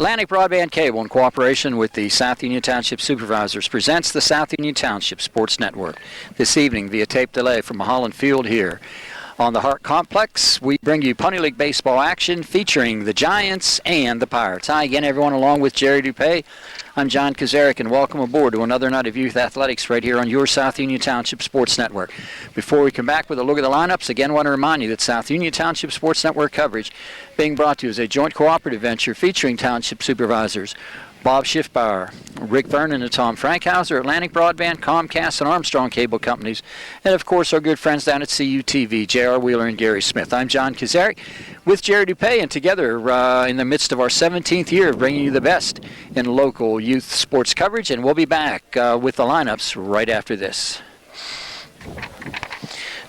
Atlantic Broadband Cable, in cooperation with the South Union Township Supervisors, presents the South Union Township Sports Network. This evening, via tape delay from Holland Field here on the HARC Complex, we bring you Pony League baseball action featuring the Giants and the Pirates. Hi again, everyone, along with Jerry Dupay. I'm John Kazarick, and welcome aboard to another night of youth athletics right here on your South Union Township Sports Network. Before we come back with a look at the lineups, again, want to remind you that South Union Township Sports Network coverage being brought to you as a joint cooperative venture featuring township supervisors Bob Schiffbauer, Rick Vernon, and Tom Frankhauser, Atlantic Broadband, Comcast, and Armstrong Cable Companies, and of course our good friends down at CUTV, J.R. Wheeler and Gary Smith. I'm John Kazarick with Jerry Dupay, and together in the midst of our 17th year of bringing you the best in local youth sports coverage, and we'll be back with the lineups right after this.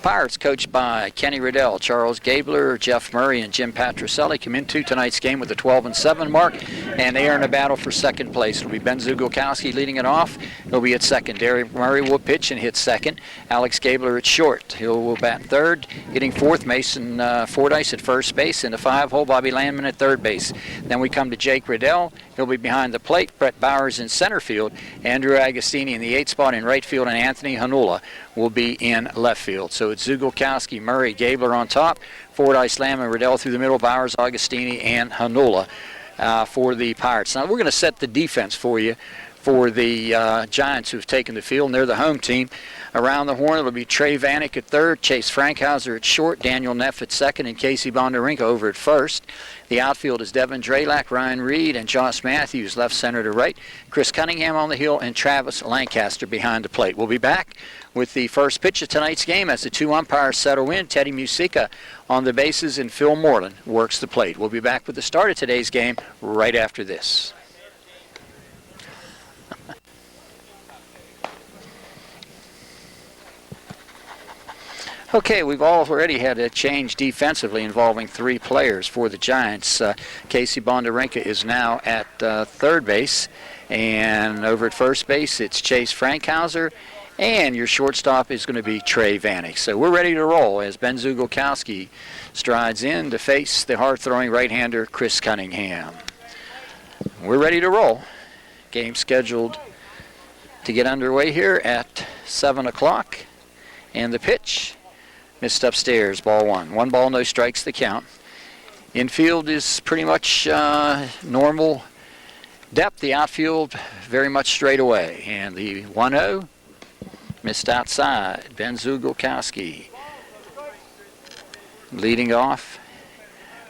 Pirates, coached by Kenny Riddell, Charles Gabler, Jeff Murray, and Jim Patricelli, come into tonight's game with a 12-7 mark, and they are in a battle for second place. It'll be Ben Zugelkowski leading it off. He'll be at second. Derek Murray will pitch and hit second. Alex Gabler at short. He will bat third. Hitting fourth, Mason Fordyce at first base. In the 5-hole, Bobby Landman at third base. Then we come to Jake Riddell. He'll be behind the plate. Brett Bowers in center field. Andrew Agostini in the 8th spot in right field, and Anthony Hanula will be in left field. So it's Zugelkowski, Murray, Gabler on top, Fordyce, Landman, Riddell through the middle, Bowers, Agostini, and Hanula for the Pirates. Now we're going to set the defense for you for the Giants who've taken the field, and they're the home team. Around the horn, it'll be Trey Vanek at third, Chase Frankhauser at short, Daniel Neff at second, and Casey Bondarenko over at first. The outfield is Devin Drelak, Ryan Reed, and Josh Matthews left center to right, Chris Cunningham on the hill, and Travis Lancaster behind the plate. We'll be back with the first pitch of tonight's game as the two umpires settle in. Teddy Musica on the bases, and Phil Moreland works the plate. We'll be back with the start of today's game right after this. Okay, we've already had a change defensively involving 3 players for the Giants. Casey Bondarenko is now at third base, and over at first base it's Chase Frankhauser, and your shortstop is going to be Trey Vanek. So we're ready to roll as Ben Zugelkowski strides in to face the hard-throwing right-hander Chris Cunningham. We're ready to roll. Game scheduled to get underway here at 7 o'clock, and the pitch missed upstairs, ball 1. 1 ball, no strikes, the count. Infield is pretty much normal depth. The outfield very much straight away. And the 1-0 missed outside. Ben Zugelkowski leading off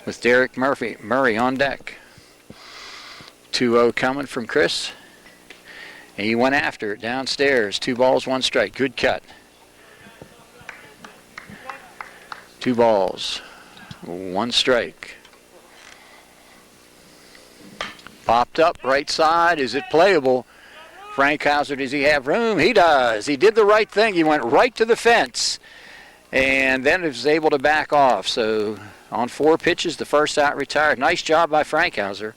with Derek Murray on deck. 2-0 coming from Chris. And he went after it downstairs. 2 balls, 1 strike. Good cut. 2 balls, 1 strike. Popped up right side. Is it playable? Frankhauser, does he have room? He does. He did the right thing. He went right to the fence and then was able to back off. So on 4 pitches, the first out retired. Nice job by Frankhauser.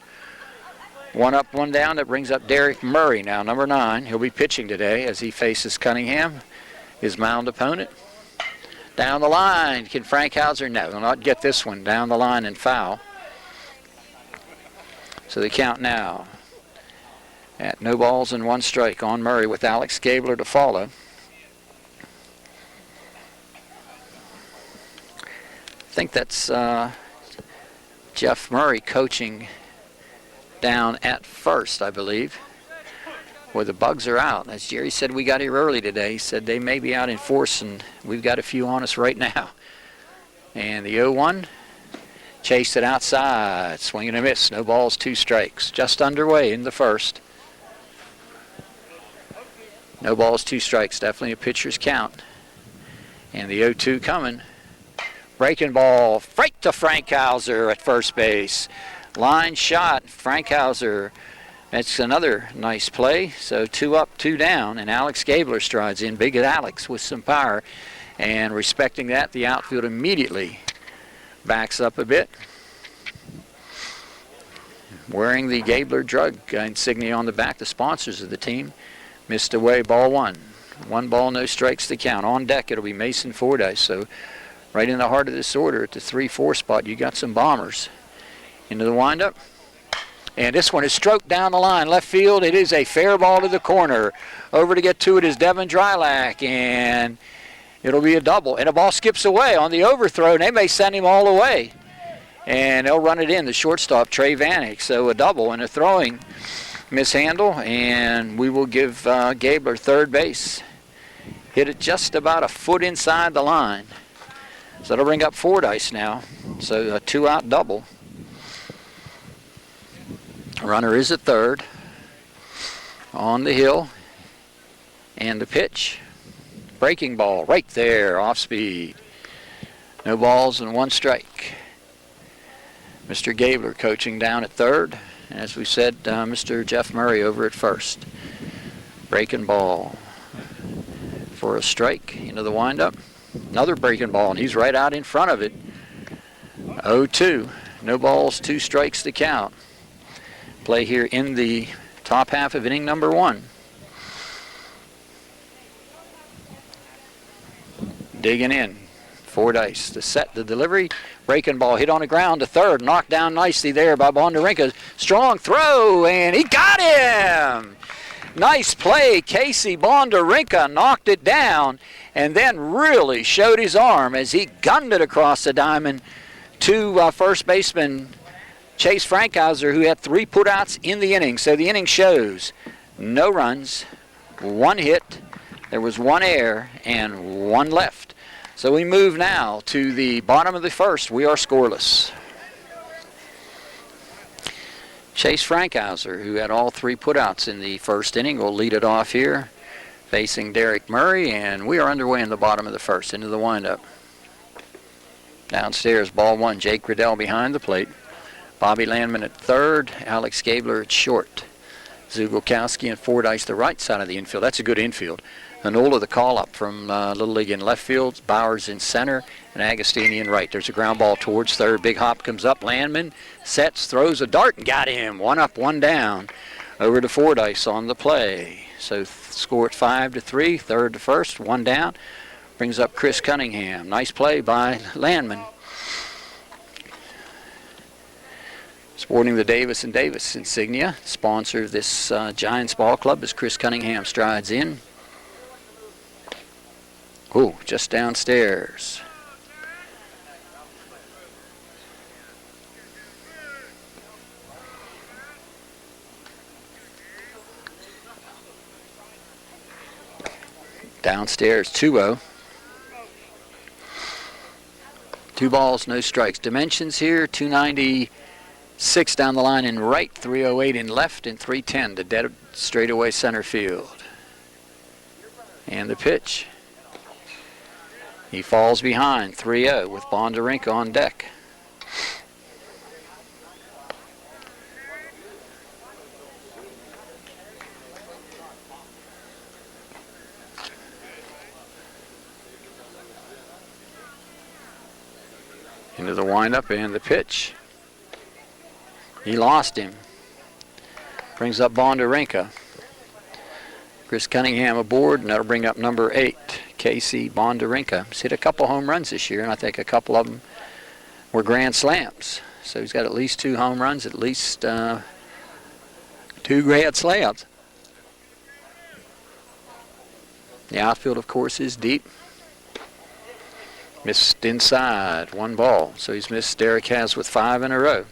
1 up, 1 down. That brings up Derek Murray now, number 9. He'll be pitching today as he faces Cunningham, his mound opponent. Down the line, can Frankhauser? No, will not get this one. Down the line and foul. So the count now at no balls and 1 strike on Murray with Alex Gabler to follow. I think that's Jeff Murray coaching down at first, I believe, where the Bugs are out. As Jerry said, we got here early today. He said they may be out in force, and we've got a few on us right now. And the 0-1, chased it outside, swing and a miss. No balls, 2 strikes. Just underway in the first. No balls, 2 strikes. Definitely a pitcher's count. And the 0-2 coming. Breaking ball, right to Frankhauser at first base. Line shot, Frankhauser. That's another nice play. So 2 up, 2 down, and Alex Gabler strides in. Big Alex with some power. And respecting that, the outfield immediately backs up a bit. Wearing the Gabler drug insignia on the back, the sponsors of the team. Missed away, ball 1. 1 ball, no strikes to count. On deck, it'll be Mason Fordyce. So right in the heart of this order at the 3-4 spot, you got some bombers. Into the windup. And this one is stroked down the line, left field. It is a fair ball to the corner. Over to get to it is Devin Drylack, and it'll be a double. And the ball skips away on the overthrow, and they may send him all the way. And they'll run it in, the shortstop, Trey Vanek. So a double and a throwing mishandle, and we will give Gabler third base. Hit it just about a foot inside the line. So that'll bring up Fordyce now. So a two-out double. Runner is at third. On the hill. And the pitch. Breaking ball right there, off speed. No balls and one strike. Mr. Gabler coaching down at third. As we said, Mr. Jeff Murray over at first. Breaking ball for a strike into the windup. Another breaking ball, and he's right out in front of it. 0-2. No balls, 2 strikes to count. Play here in the top half of inning number 1. Digging in. Fordyce, the set, the delivery. Breaking ball hit on the ground to third. Knocked down nicely there by Bondarenka. Strong throw, and he got him! Nice play. Casey Bondarenka knocked it down and then really showed his arm as he gunned it across the diamond to first baseman Chase Frankhauser, who had 3 putouts in the inning. So the inning shows no runs, 1 hit, there was 1 error, and 1 left. So we move now to the bottom of the first. We are scoreless. Chase Frankhauser, who had all 3 putouts in the first inning, will lead it off here, facing Derek Murray, and we are underway in the bottom of the first, into the windup. Downstairs, ball 1, Jake Riddell behind the plate. Bobby Landman at third, Alex Gabler at short. Zugelkowski and Fordyce the right side of the infield. That's a good infield. Hanola the call-up from Little League in left field, Bowers in center, and Agostini in right. There's a ground ball towards third. Big hop comes up. Landman sets, throws a dart, and got him. 1 up, 1 down. Over to Fordyce on the play. So score at 5-3, third to first, 1 down. Brings up Chris Cunningham. Nice play by Landman. Sporting the Davis & Davis insignia. Sponsor of this Giants ball club as Chris Cunningham strides in. Ooh, just downstairs. Downstairs, 2-0. 2 balls, no strikes. Dimensions here, 296 down the line in right, 308 in left, and 310 to dead straightaway center field. And the pitch. He falls behind, 3-0 with Bondarenka on deck. Into the windup and the pitch. He lost him. Brings up Bondarenka. Chris Cunningham aboard, and that'll bring up number 8, Casey Bondarenka. He's hit a couple home runs this year, and I think a couple of them were grand slams. So he's got at least 2 home runs, at least 2 grand slams. The outfield, of course, is deep. Missed inside, 1 ball. So he's missed, Derek has, with 5 in a row.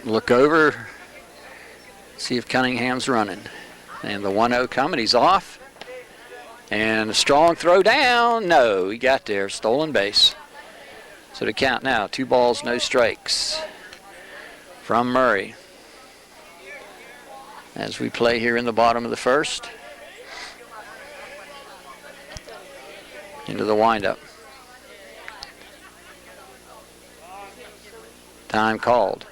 Look over, see if Cunningham's running. And the 1-0 coming, he's off. And a strong throw down. No, he got there, stolen base. So to count now, 2 balls, no strikes from Murray. As we play here in the bottom of the first. Into the windup. Time called.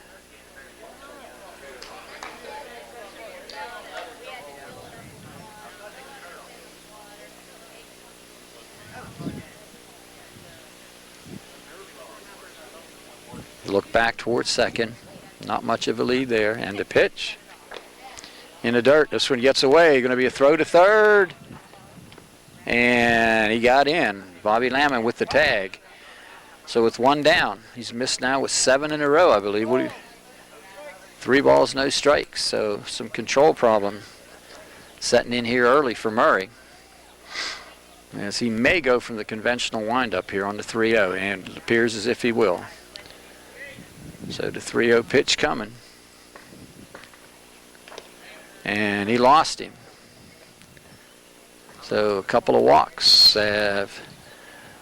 Look back towards second. Not much of a lead there. And the pitch. In the dirt. This one gets away. Going to be a throw to third. And he got in. Bobby Landman with the tag. So with one down, he's missed now with 7 in a row, I believe. 3 balls, no strikes. So some control problem setting in here early for Murray, as he may go from the conventional windup here on the 3-0, and it appears as if he will. So the 3-0 pitch coming. And he lost him. So a couple of walks have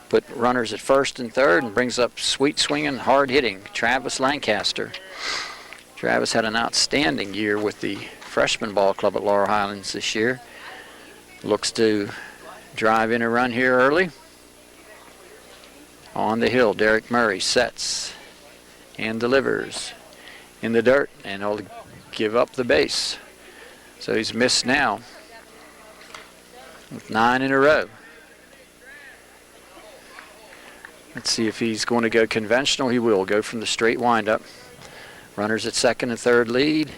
put runners at first and third, and brings up sweet swinging, hard hitting Travis Lancaster. Travis had an outstanding year with the freshman ball club at Laurel Highlands this year. Looks to drive in a run here early. On the hill, Derek Murray sets and delivers in the dirt, and he'll give up the base. So he's missed now with 9 in a row. Let's see if he's going to go conventional. He will go from the straight windup. Runners at second and third lead.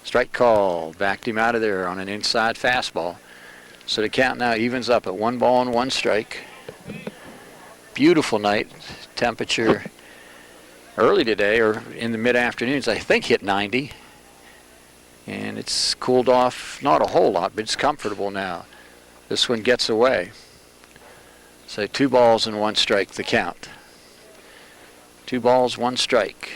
Strike call. Backed him out of there on an inside fastball. So the count now evens up at 1 ball and 1 strike. Beautiful night. Temperature early today, or in the mid-afternoons, I think hit 90. And it's cooled off, not a whole lot, but it's comfortable now. This one gets away. So 2 balls and 1 strike the count. 2 balls, 1 strike.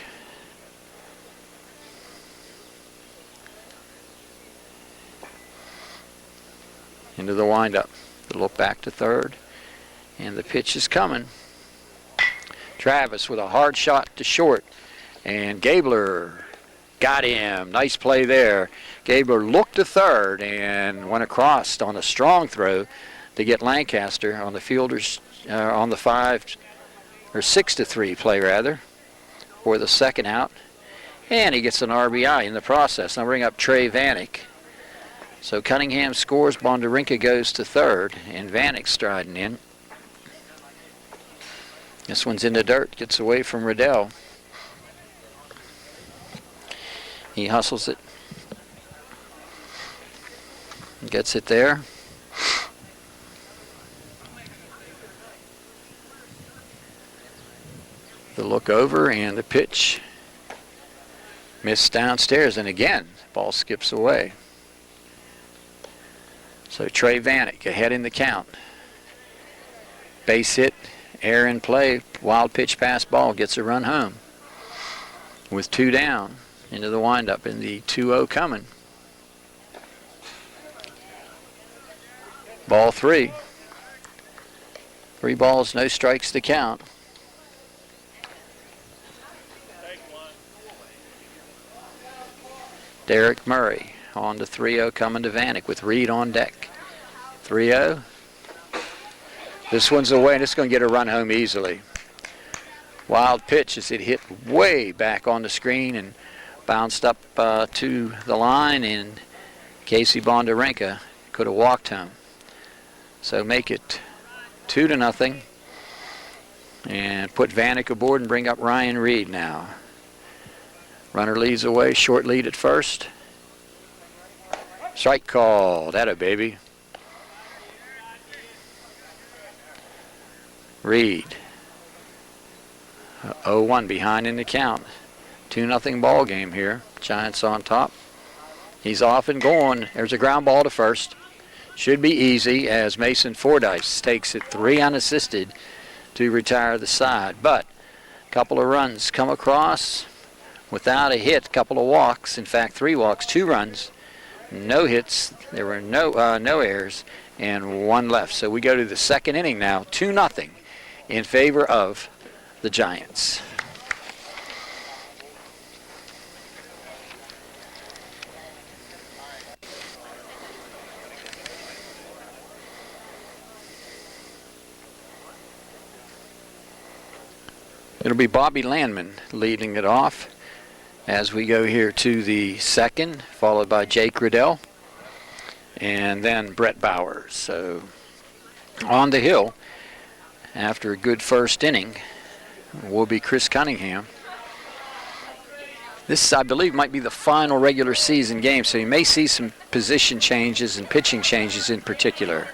Into the windup. The look back to third. And the pitch is coming. Travis with a hard shot to short. And Gabler got him. Nice play there. Gabler looked to third and went across on a strong throw to get Lancaster on the fielders on the 6-3 play rather, for the second out. And he gets an RBI in the process. Now bring up Trey Vanek. So Cunningham scores, Bondarenka goes to third, and Vanek striding in. This one's in the dirt, gets away from Riddell. He hustles it. Gets it there. The look over and the pitch missed downstairs, and again, ball skips away. So Trey Vanek ahead in the count. Base hit, air in play, wild pitch pass ball, gets a run home. With 2 down, into the windup, and the 2-0 coming. Ball 3. 3 balls, no strikes to count. Derek Murray on to 3-0 coming to Vanek with Reed on deck. 3-0. This one's away, and it's going to get a run home easily. Wild pitch as it hit way back on the screen and bounced up to the line, and Casey Bondarenka could have walked home. So make it 2-0, and put Vanek aboard and bring up Ryan Reed now. Runner leads away, short lead at first. Strike call, that a baby. Reed. 0-1 behind in the count. 2-0 ball game here. Giants on top. He's off and going. There's a ground ball to first. Should be easy as Mason Fordyce takes it 3 unassisted to retire the side. But a couple of runs come across without a hit, couple of walks. In fact, 3 walks, 2 runs, no hits. There were no errors, and 1 left. So we go to the second inning now, 2-0 in favor of the Giants. It'll be Bobby Landman leading it off as we go here to the second, followed by Jake Riddell and then Brett Bowers. So on the hill, after a good first inning, will be Chris Cunningham. This, I believe, might be the final regular season game, so you may see some position changes and pitching changes in particular.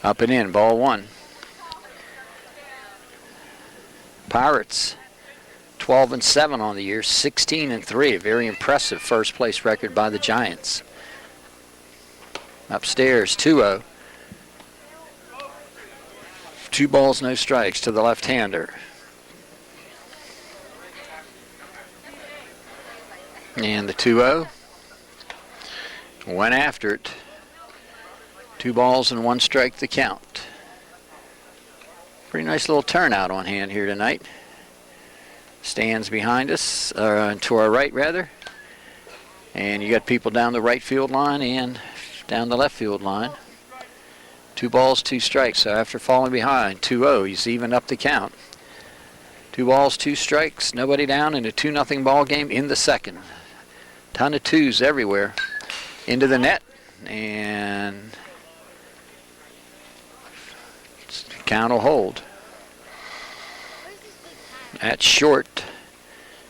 Up and in, ball 1. Pirates 12-7 on the year, 16-3, a very impressive first place record by the Giants. Upstairs, 2-0. 2 balls, no strikes to the left-hander. And the 2-0 went after it. 2 balls and 1 strike to count. Pretty nice little turnout on hand here tonight. Stands behind us, to our right rather. And you got people down the right field line and down the left field line. 2 balls, 2 strikes. So after falling behind, 2-0, he's even up the count. 2 balls, 2 strikes, nobody down in a 2-0 ball game in the second. Ton of 2s everywhere. Into the net, and count will hold. At short,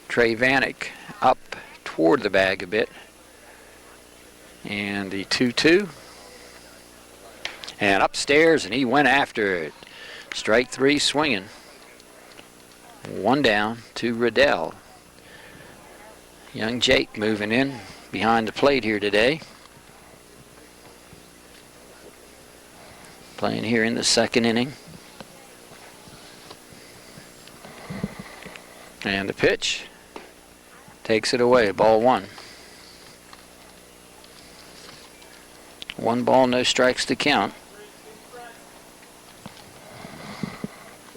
Trey Vanek up toward the bag a bit. And the 2-2. And upstairs, and he went after it. Strike 3 swinging. 1 down to Riddell. Young Jake moving in behind the plate here today. Playing here in the second inning. And the pitch takes it away, ball 1. 1 ball, no strikes to count.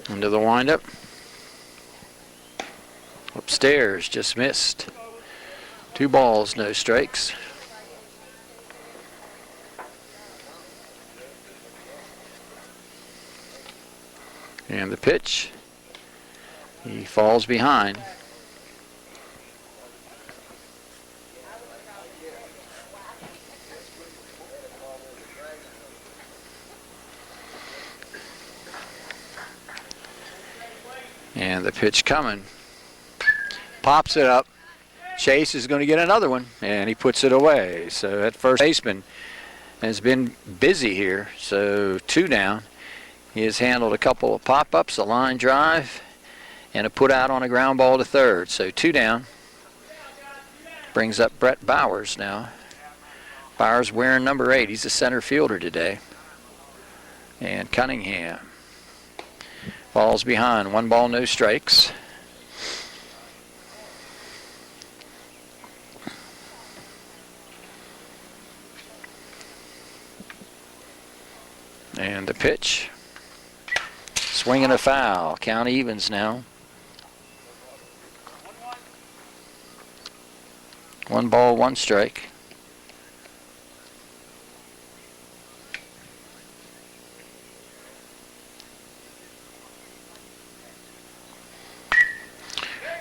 Into the windup. Upstairs, just missed. 2 balls, no strikes. And the pitch. He falls behind. And the pitch coming. Pops it up. Chase is going to get another one, and he puts it away. So that first baseman has been busy here. So 2 down. He has handled a couple of pop-ups, a line drive, and a put out on a ground ball to third. So 2 down. Brings up Brett Bowers now. Bowers wearing number 8. He's the center fielder today. And Cunningham falls behind. 1 ball, no strikes. And the pitch. Swing and a foul. Count evens now. 1 ball, 1 strike.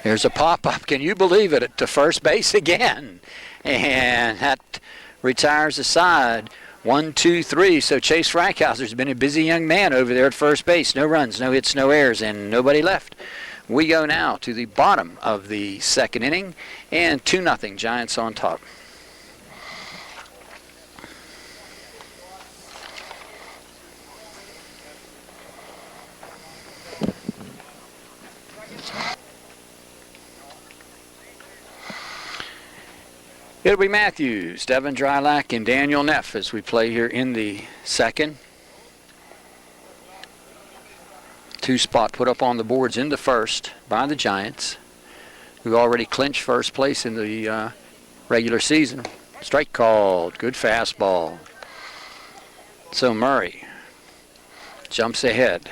There's a pop-up. Can you believe it? To first base again. And that retires the side. 1, 2, 3. So Chase Frankhauser's been a busy young man over there at first base. No runs, no hits, no errors, and nobody left. We go now to the bottom of the second inning, and 2-0, Giants on top. It'll be Matthews, Devin Drylack, and Daniel Neff as we play here in the second. 2 spot put up on the boards in the first by the Giants, who already clinched first place in the regular season. Strike called. Good fastball. So Murray jumps ahead.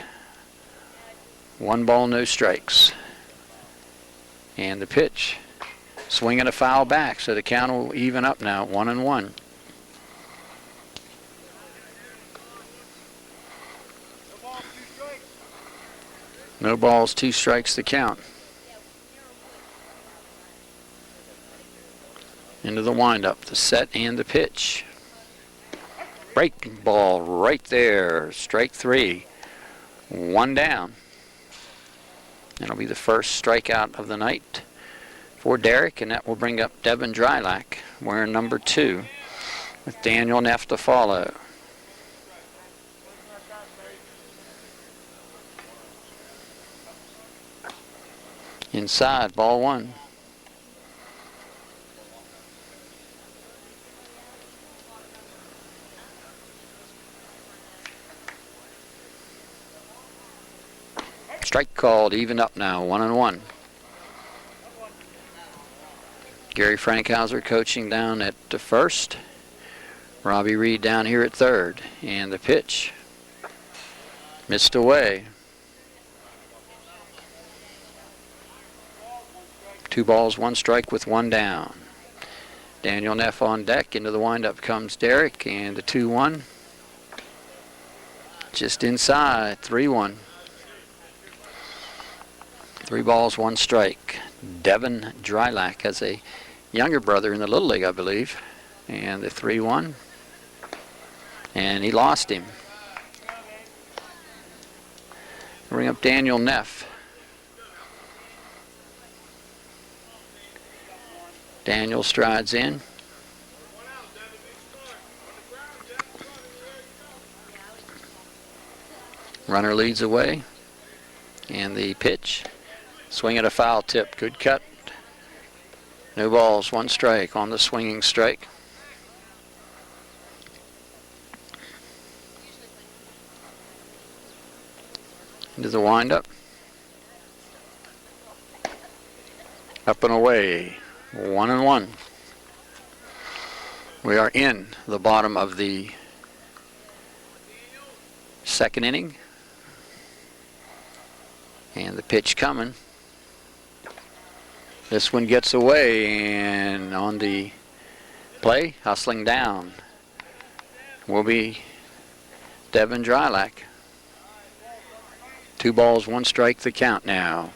1 ball, no strikes. And the pitch. Swing and a foul back, so the count will even up now, 1-1. No balls, 2 strikes to count. Into the windup, the set and the pitch. Breaking ball right there, strike 3. 1 down. That'll be the first strikeout of the night for Derek, and that will bring up Devin Drylack wearing number 2 with Daniel Neff to follow. Inside, ball one. Strike called, even up now, 1-1. Gary Frankhauser coaching down at the first. Robbie Reed down here at third. And the pitch. Missed away. 2 balls, 1 strike with 1 down. Daniel Neff on deck. Into the windup comes Derek. And the 2-1. Just inside, 3-1. 3 balls, 1 strike. Devin Drylack has a younger brother in the Little League, I believe. And the 3-1. And he lost him. Bring up Daniel Neff. Daniel strides in. Runner leads away. And the pitch. Swing at a foul tip. Good cut. No balls, 1 strike on the swinging strike. Into the windup. Up and away. 1-1. We are in the bottom of the second inning. And the pitch coming. This one gets away, and on the play, hustling down, will be Devin Drylack. 2 balls, 1 strike, the count now.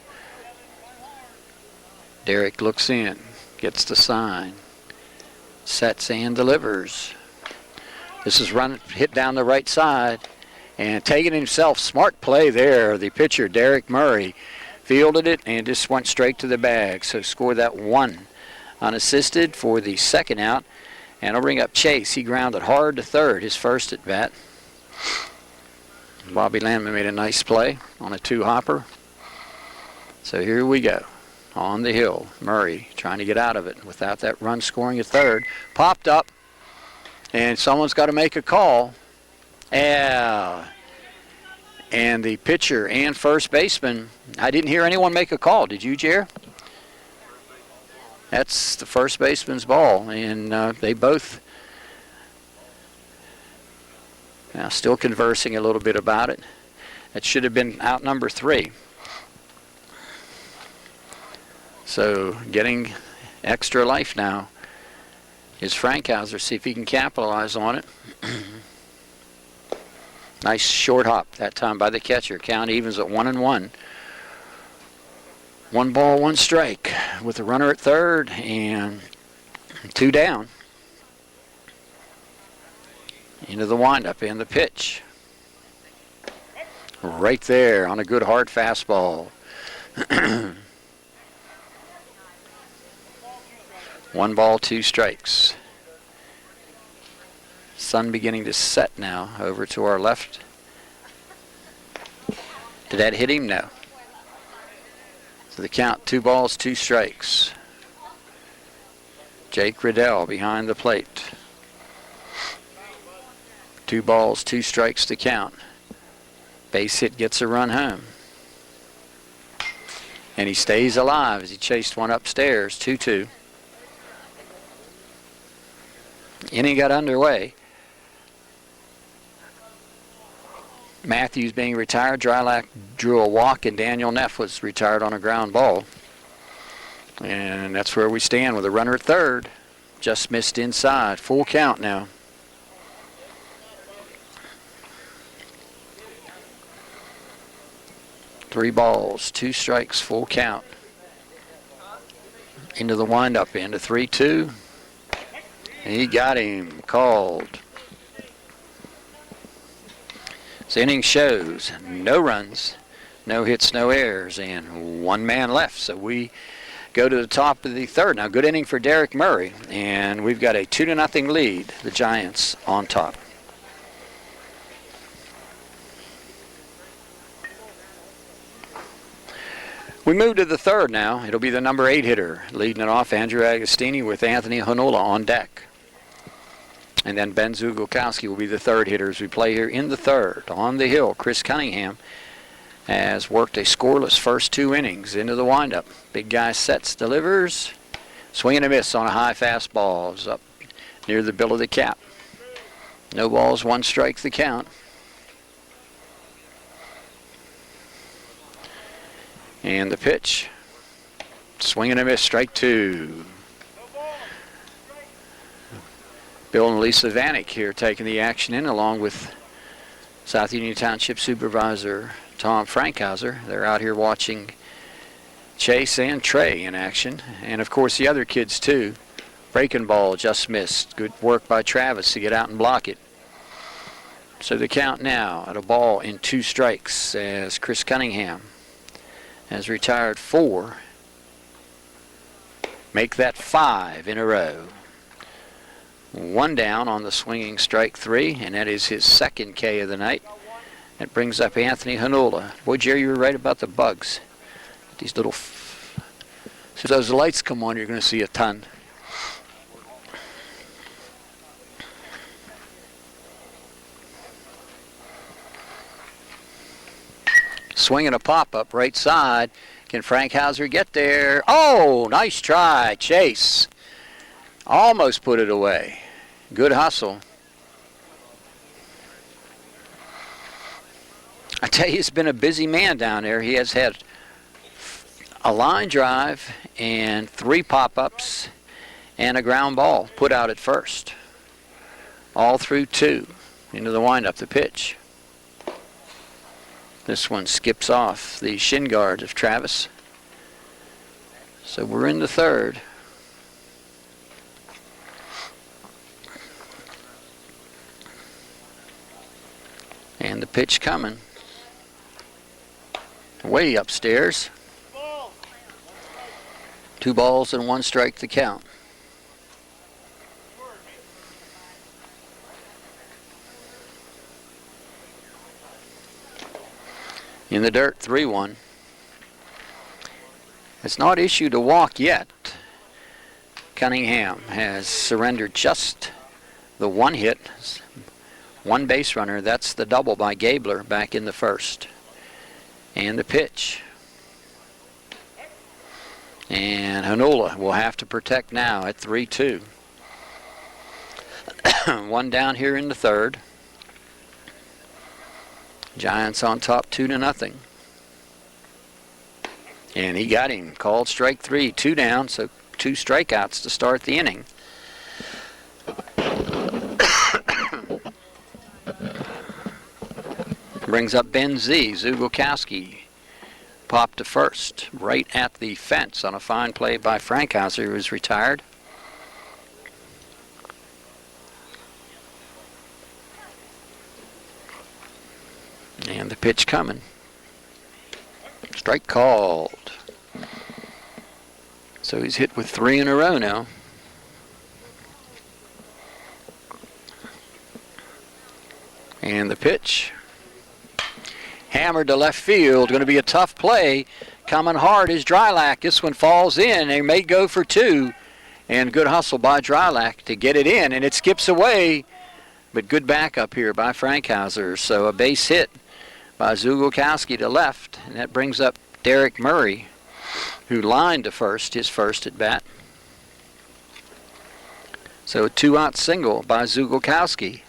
Derek looks in, gets the sign, sets and delivers. This is hit down the right side, and taking himself, smart play there. The pitcher, Derek Murray, fielded it and just went straight to the bag. So score that 1 unassisted for the second out. And I'll bring up Chase. He grounded hard to third, his first at bat. Bobby Landman made a nice play on a 2-hopper. So here we go. On the hill, Murray trying to get out of it without that run scoring at third. Popped up, and someone's got to make a call. Yeah. And the pitcher and first baseman, I didn't hear anyone make a call. Did you, Jer? That's the first baseman's ball, and they both now still conversing a little bit about it. It should have been out number 3. So getting extra life now is Frankhauser. See if he can capitalize on it. Nice short hop that time by the catcher. Count evens at 1-1. 1 ball, 1 strike with a runner at third and 2 down. Into the windup and the pitch. Right there on a good hard fastball. 1 ball, 2 strikes. Sun beginning to set now over to our left. Did that hit him? No. So the count, 2 balls, 2 strikes. Jake Riddell behind the plate. 2 balls, 2 strikes to count. Base hit gets a run home. And he stays alive as he chased one upstairs, 2-2. Inning got underway. Matthews being retired. Drylack drew a walk, and Daniel Neff was retired on a ground ball. And that's where we stand with a runner at third. Just missed inside. Full count now. Three balls, 2 strikes, full count. Into the windup, into 3-2. He got him called. This inning shows no runs, no hits, no errors, and 1 man left. So we go to the top of the third. Now, good inning for Derek Murray, and we've got a 2-0 lead. The Giants on top. We move to the third now. It'll be the number 8 hitter. Leading it off, Andrew Agostini with Anthony Hanola on deck. And then Ben Zugolkowski will be the third hitter as we play here in the third. On the hill, Chris Cunningham has worked a scoreless first 2 innings into the windup. Big guy sets, delivers. Swing and a miss on a high fastball. Is up near the bill of the cap. No balls, 1 strike the count. And the pitch. Swing and a miss, strike 2. Bill and Lisa Vanek here taking the action in along with South Union Township Supervisor Tom Frankhauser. They're out here watching Chase and Trey in action. And of course the other kids too. Breaking ball just missed. Good work by Travis to get out and block it. So the count now at a ball in 2 strikes as Chris Cunningham has retired 4. Make that 5 in a row. 1 down on the swinging strike 3, and that is his second K of the night. That brings up Anthony Hanola. Boy, Jerry, you were right about the bugs. These little, as those lights come on, you're going to see a ton. Swinging a pop-up right side. Can Frankhauser get there? Oh, nice try, Chase. Almost put it away. Good hustle. I tell you, he's been a busy man down there. He has had a line drive and 3 pop-ups and a ground ball put out at first. All through 2 into the windup, the pitch. This one skips off the shin guard of Travis. So we're in the third. And the pitch coming. Way upstairs. 2 balls and 1 strike to count. In the dirt, 3-1. It's not issued a walk yet. Cunningham has surrendered just the 1 hit. 1 base runner. That's the double by Gabler back in the first. And the pitch. And Hanola will have to protect now at 3-2. 1 down here in the third. Giants on top 2-0. And he got him. Called strike 3. 2 down, so 2 strikeouts to start the inning. Brings up Ben Z. Zugolkowski popped to first, right at the fence on a fine play by Frankhauser, who is retired. And the pitch coming. Strike called. So he's hit with 3 in a row now. And the pitch. Hammered to left field. Going to be a tough play. Coming hard is Drylack. This one falls in. They may go for 2. And good hustle by Drylack to get it in. And it skips away. But good backup here by Frankhauser. So a base hit by Zugolkowski to left. And that brings up Derek Murray, who lined to first, his first at bat. So a 2-out single by Zugolkowski.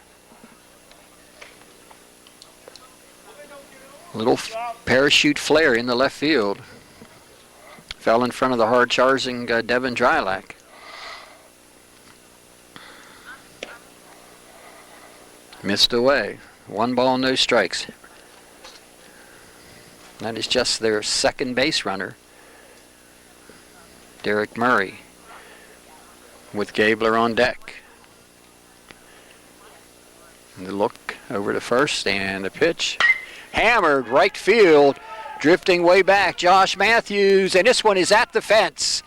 Little parachute flare in the left field. Fell in front of the hard-charging Devin Drylack. Missed away. 1 ball, no strikes. That is just their second base runner, Derek Murray, with Gabler on deck. And the look over to first and the pitch. Hammered right field, drifting way back, Josh Matthews, and this one is at the fence,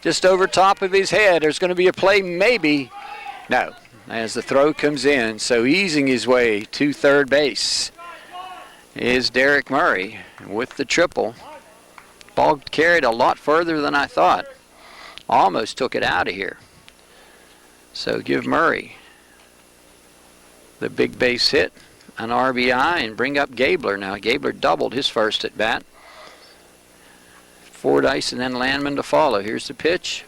just over top of his head. There's going to be a play, maybe. No, as the throw comes in, so easing his way to third base is Derek Murray with the triple. Ball carried a lot further than I thought. Almost took it out of here. So give Murray the big base hit, an RBI, and bring up Gabler now. Gabler doubled his first at bat. Fordyce and then Landman to follow. Here's the pitch.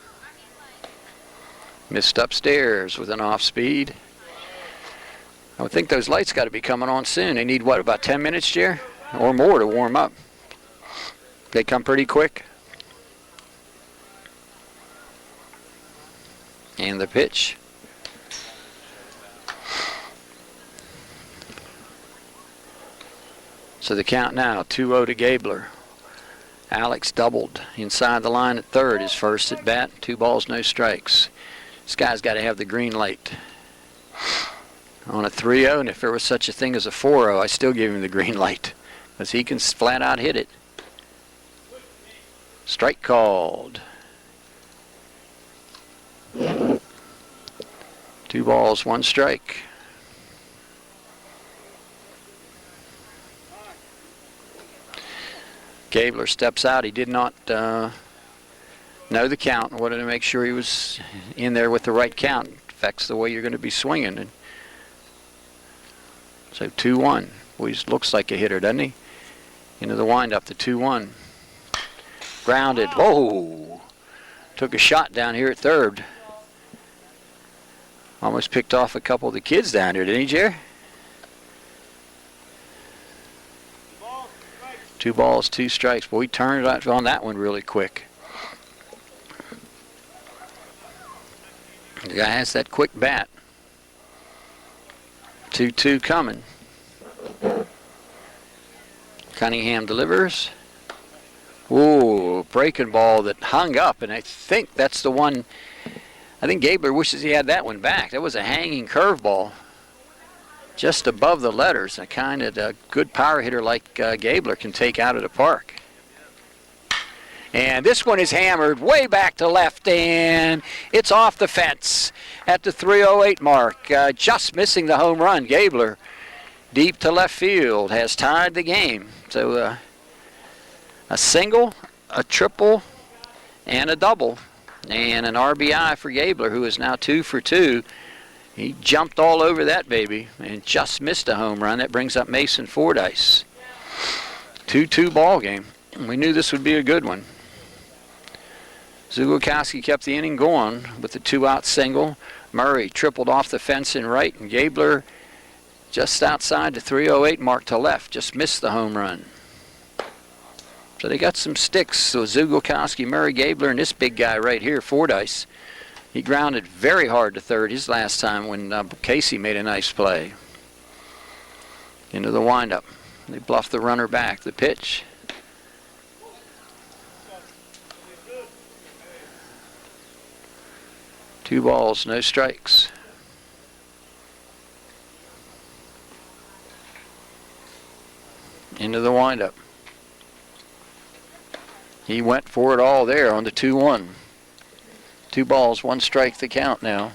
Missed upstairs with an off speed. I would think those lights got to be coming on soon. They need, what, about 10 minutes, Jer? Or more to warm up. They come pretty quick. And the pitch. So the count now, 2-0 to Gabler. Alex doubled inside the line at third, his first at bat. 2 balls, no strikes. This guy's got to have the green light. On a 3-0, and if there was such a thing as a 4-0, I still give him the green light, because he can flat out hit it. Strike called. 2 balls, 1 strike. Gabler steps out. He did not know the count and wanted to make sure he was in there with the right count. Affects the way you're going to be swinging. And so 2-1. Well, he looks like a hitter, doesn't he? Into the windup, the 2-1. Grounded. Whoa! Took a shot down here at third. Almost picked off a couple of the kids down here, didn't he, Jer? 2 balls, 2 strikes. Boy, he turned it on that one really quick. The guy has that quick bat. 2-2 coming. Cunningham delivers. Ooh, breaking ball that hung up, and I think that's the one. I think Gabler wishes he had that one back. That was a hanging curveball just above the letters. A kind of a good power hitter like Gabler can take out of the park. And this one is hammered way back to left, and it's off the fence at the 3:08 mark. Just missing the home run. Gabler, deep to left field, has tied the game. So a single, a triple, and a double. And an RBI for Gabler, who is now 2 for 2. He jumped all over that baby and just missed a home run. That brings up Mason Fordyce. 2-2 ball game. We knew this would be a good one. Zugolkowski kept the inning going with the 2-out single. Murray tripled off the fence in right, and Gabler just outside the 3:08 mark to left. Just missed the home run. So they got some sticks. So Zugolkowski, Murray, Gabler, and this big guy right here, Fordyce. He grounded very hard to third his last time when Casey made a nice play. Into the windup. They bluff the runner back. The pitch. Two balls, no strikes. Into the windup. He went for it all there on the 2-1. 2 balls, 1 strike the count now.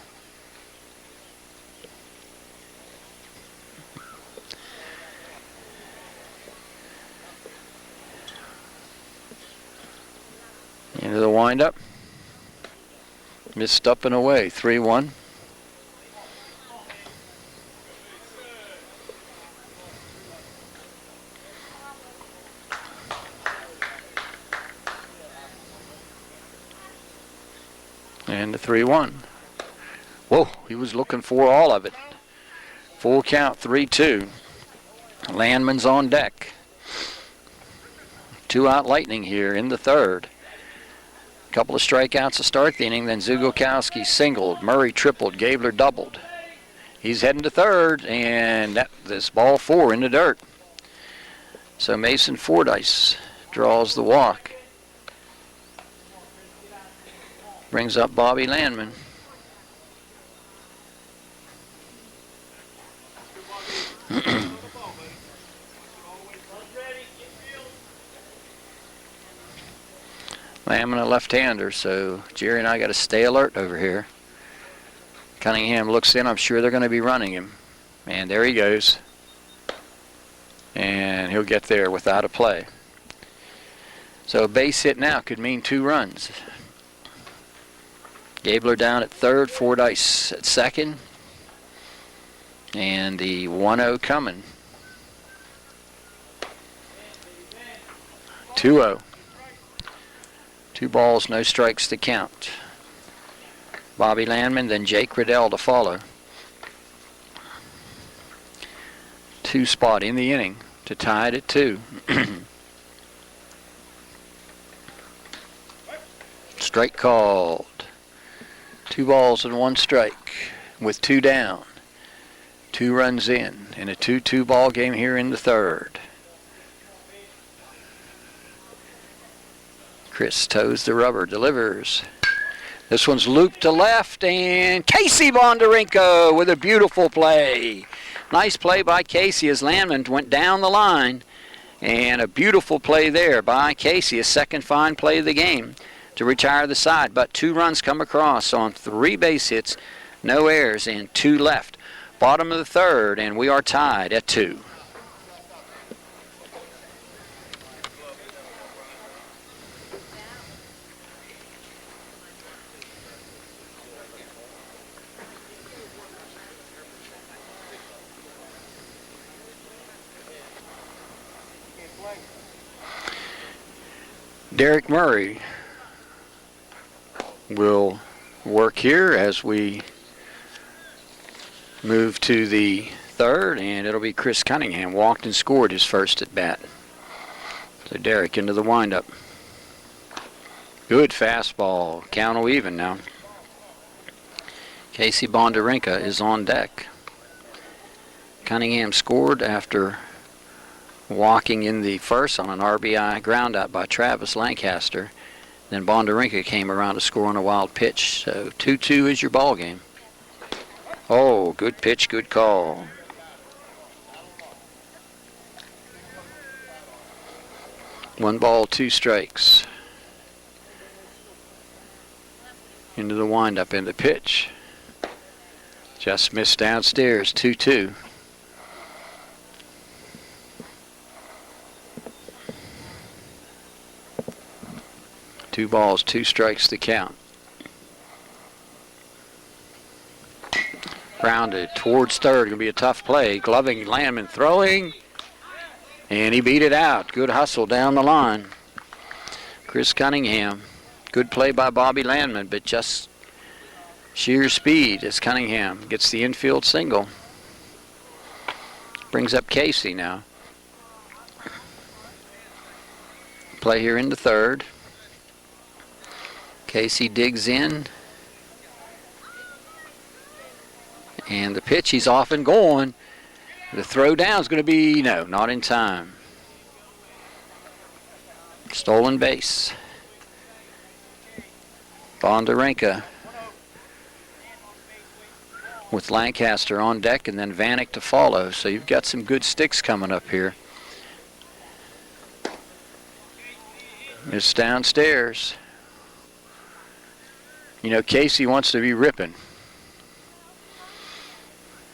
Into the windup. Missed up and away, 3-1. And the 3-1. Whoa, he was looking for all of it. Full count, 3-2. Landman's on deck. 2-out Lightning here in the third. Couple of strikeouts to start the inning, then Zugolkowski singled, Murray tripled, Gabler doubled. He's heading to third, and this ball 4 in the dirt. So Mason Fordyce draws the walk. Brings up Bobby Landman. Landman a left-hander, so Jerry and I got to stay alert over here. Cunningham looks in. I'm sure they're going to be running him. And there he goes. And he'll get there without a play. So a base hit now could mean 2 runs. Gabler down at third, Fordyce at second. And the 1-0 coming. 2-0. 2 balls, no strikes to count. Bobby Landman, then Jake Riddell to follow. 2 spot in the inning to tie it at 2. Strike called. 2 balls and 1 strike with 2 down. 2 runs in a 2-2 ball game here in the third. Chris toes the rubber, delivers. This one's looped to left, and Casey Bondarenko with a beautiful play. Nice play by Casey as Landman went down the line, and a beautiful play there by Casey, a second fine play of the game to retire the side. But 2 runs come across on 3 base hits, no errors, and 2 left. Bottom of the third, and we are tied at 2. Derek Murray will work here as we move to the third, and it'll be Chris Cunningham. Walked and scored his first at bat. So Derek into the windup. Good fastball. Count even now. Casey Bondarenko is on deck. Cunningham scored after walking in the first on an RBI ground out by Travis Lancaster. Then Bondarenko came around to score on a wild pitch. So 2-2 is your ball game. Oh, good pitch, good call. One ball, 2 strikes. Into the windup and the pitch. Just missed downstairs, 2-2. Two balls, 2 strikes to count. Grounded towards third. Going to be a tough play. Gloving, Landman throwing. And he beat it out. Good hustle down the line. Chris Cunningham. Good play by Bobby Landman, but just sheer speed as Cunningham gets the infield single. Brings up Casey now. Play here in the third. Casey digs in. And the pitch, he's off and going. The throw down is going to be, no, not in time. Stolen base. Bondarenko with Lancaster on deck and then Vanek to follow. So you've got some good sticks coming up here. It's downstairs. You know, Casey wants to be ripping.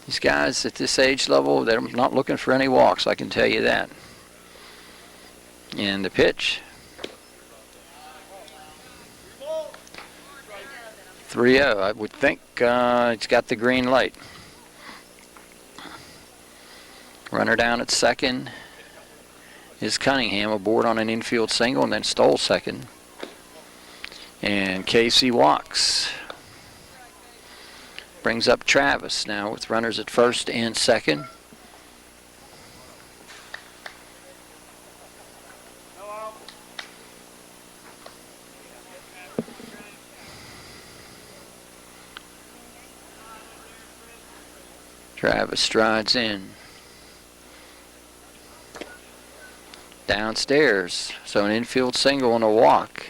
These guys at this age level, they're not looking for any walks, I can tell you that. And the pitch. 3-0. I would think it's got the green light. Runner down at second is Cunningham aboard on an infield single and then stole second. And Casey walks. Brings up Travis now with runners at first and second. Travis strides in. Downstairs. So an infield single and a walk.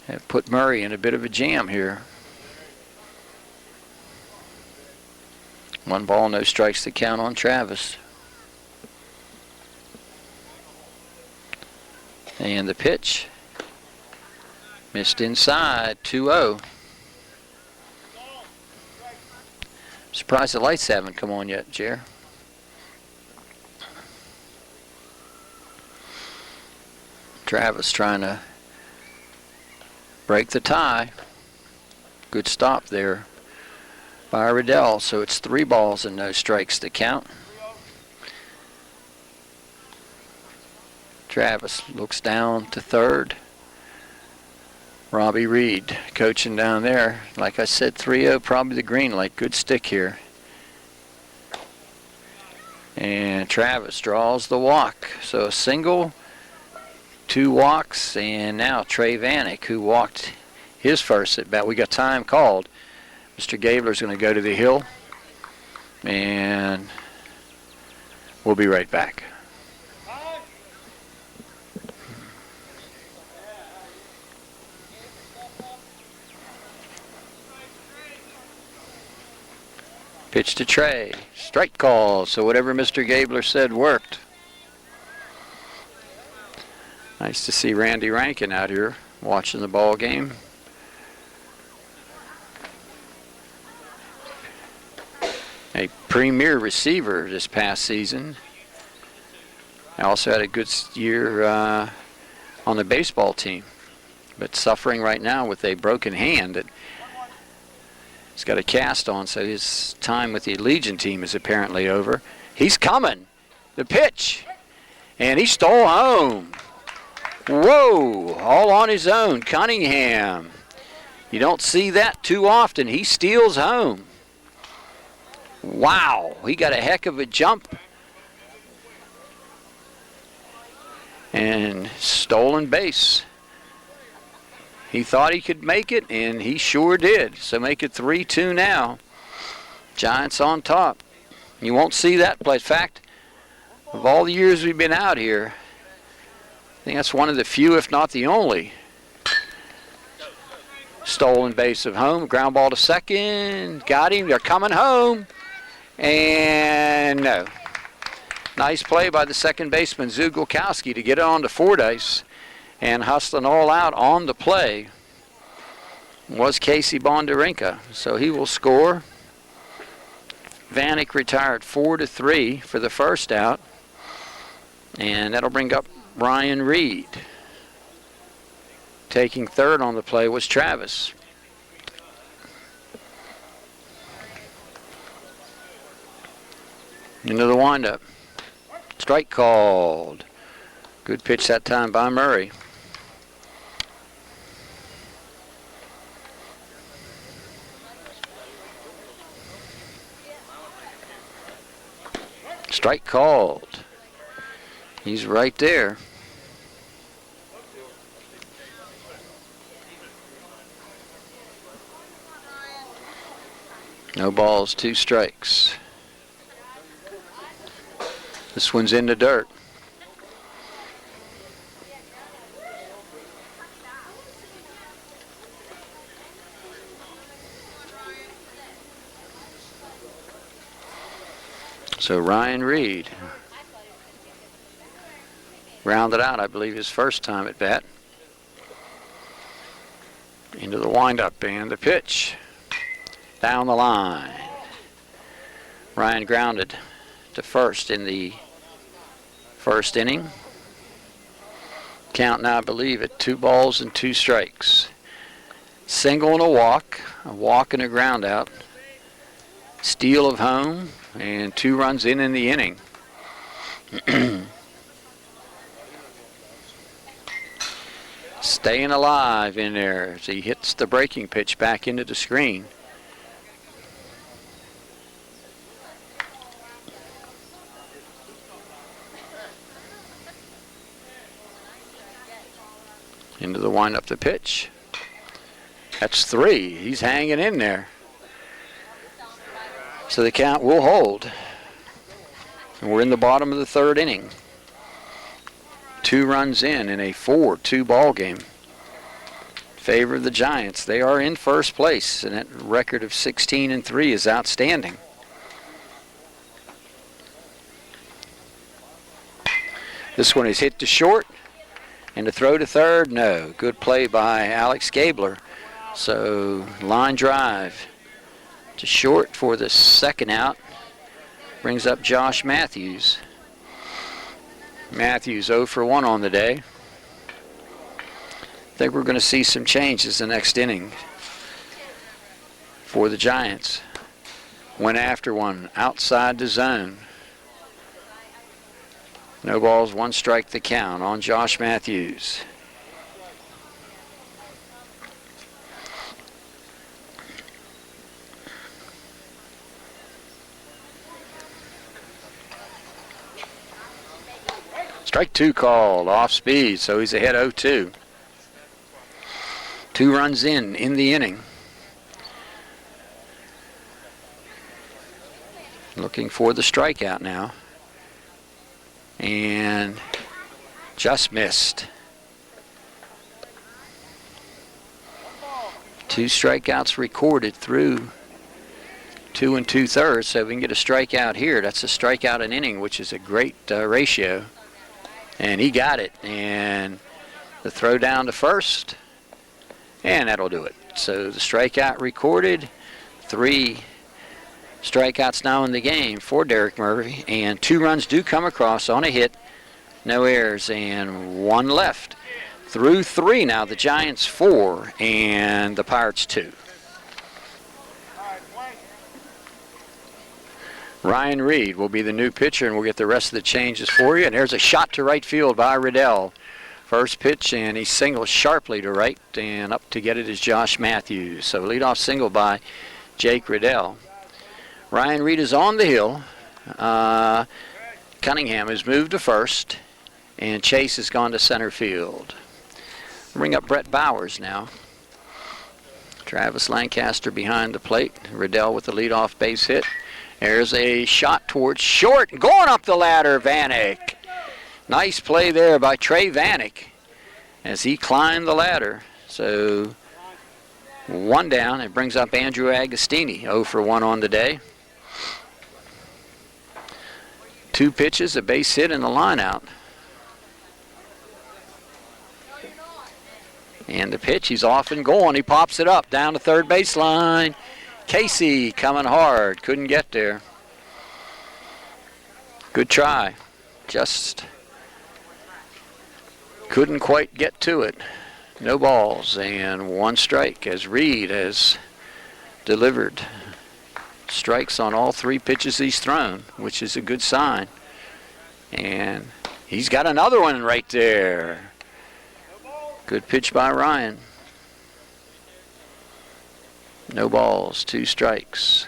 And put Murray in a bit of a jam here. 1 ball, no strikes to count on Travis. And the pitch. Missed inside, 2-0. Surprised the lights haven't come on yet, Jer. Travis trying to break the tie. Good stop there by Riddell. So it's 3 balls and no strikes to count. Travis looks down to third. Robbie Reed coaching down there. Like I said, 3-0, probably the green light. Good stick here. And Travis draws the walk. So a single, 2 walks, and now Trey Vanek, who walked his first at bat. We got time called. Mr. Gabler's going to go to the hill, and we'll be right back. Pitch to Trey. Strike call. So whatever Mr. Gabler said worked. Nice to see Randy Rankin out here watching the ball game. A premier receiver this past season. I also had a good year on the baseball team, but suffering right now with a broken hand that he's got a cast on, so his time with the Legion team is apparently over. He's coming. The pitch. And he stole home. Whoa, all on his own. Cunningham. You don't see that too often. He steals home. Wow, he got a heck of a jump. And stolen base. He thought he could make it, and he sure did. So make it 3-2 now. Giants on top. You won't see that play. In fact, of all the years we've been out here, I think that's one of the few, if not the only, stolen base of home. Ground ball to second. Got him. They're coming home. And no. Nice play by the second baseman, Zugolkowski, to get it on to Fordyce. And hustling all out on the play was Casey Bondarenka. So he will score. Vanek retired 4-3 for the first out. And that'll bring up Ryan Reed. Taking third on the play was Travis. Into the windup. Strike called. Good pitch that time by Murray. Strike called. He's right there. No balls, 2 strikes. This one's in the dirt. So Ryan Reed rounded out, I believe, his first time at bat. Into the windup and the pitch. Down the line. Ryan grounded to first in the first inning. Count now, I believe, at 2 balls and 2 strikes. Single and a walk and a ground out. Steal of home, and 2 runs in the inning. Staying alive in there as he hits the breaking pitch back into the screen. Into the windup, the pitch. That's 3. He's hanging in there. So the count will hold. And we're in the bottom of the 3rd inning. 2 runs in a 4-2 ball game. Favor of the Giants. They are in first place, and that record of 16-3 is outstanding. This one is hit to short. And to throw to third, no. Good play by Alex Gabler. So line drive to short for the second out. Brings up Josh Matthews. Matthews 0 for 1 on the day. I think we're going to see some changes the next inning for the Giants. Went after one outside the zone. No balls, 1 strike the count on Josh Matthews. Strike 2 called, off speed, so he's ahead 0-2. 2 runs in the inning. Looking for the strikeout now. And just missed. 2 strikeouts recorded through 2 2/3, so if we can get a strikeout here, that's a strikeout an inning, which is a great ratio. And he got it, and the throw down to first, and that'll do it. So the strikeout recorded, 3 strikeouts now in the game for Derek Murray, and 2 runs do come across on a hit, no errors, and 1 left. Through 3 now, the Giants 4 and the Pirates 2. Ryan Reed will be the new pitcher, and we'll get the rest of the changes for you. And there's a shot to right field by Riddell. First pitch, and he singles sharply to right, and up to get it is Josh Matthews. So leadoff single by Jake Riddell. Ryan Reed is on the hill. Cunningham has moved to first, and Chase has gone to center field. Bring up Brett Bowers now. Travis Lancaster behind the plate. Riddell with the leadoff base hit. There's a shot towards short, going up the ladder, Vanek. Nice play there by Trey Vanek as he climbed the ladder. So 1 down. It brings up Andrew Agostini, 0 for 1 on the day. 2 pitches, a base hit, and a line out. And the pitch, he's off and going. He pops it up down the third baseline. Casey coming hard, couldn't get there. Good try, just couldn't quite get to it. No balls and 1 strike as Reed has delivered strikes on all 3 pitches he's thrown, which is a good sign. And he's got another one right there. Good pitch by Ryan. No balls, 2 strikes.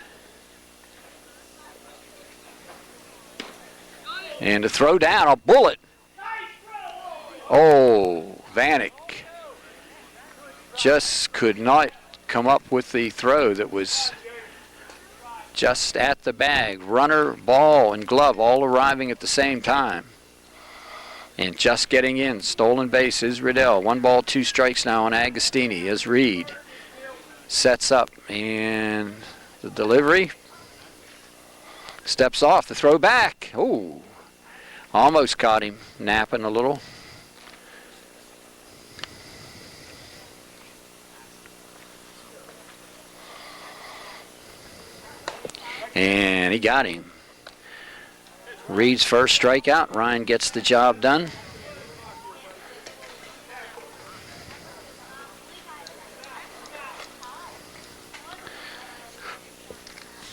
And to throw down, a bullet. Oh, Vanek just could not come up with the throw that was just at the bag. Runner, ball, and glove all arriving at the same time. And just getting in. Stolen base is Riddell. 1 ball, 2 strikes now on Agostini as Reed sets up, and the delivery steps off. The throw back. Oh, almost caught him napping a little. And he got him. Reed's first strikeout. Ryan gets the job done.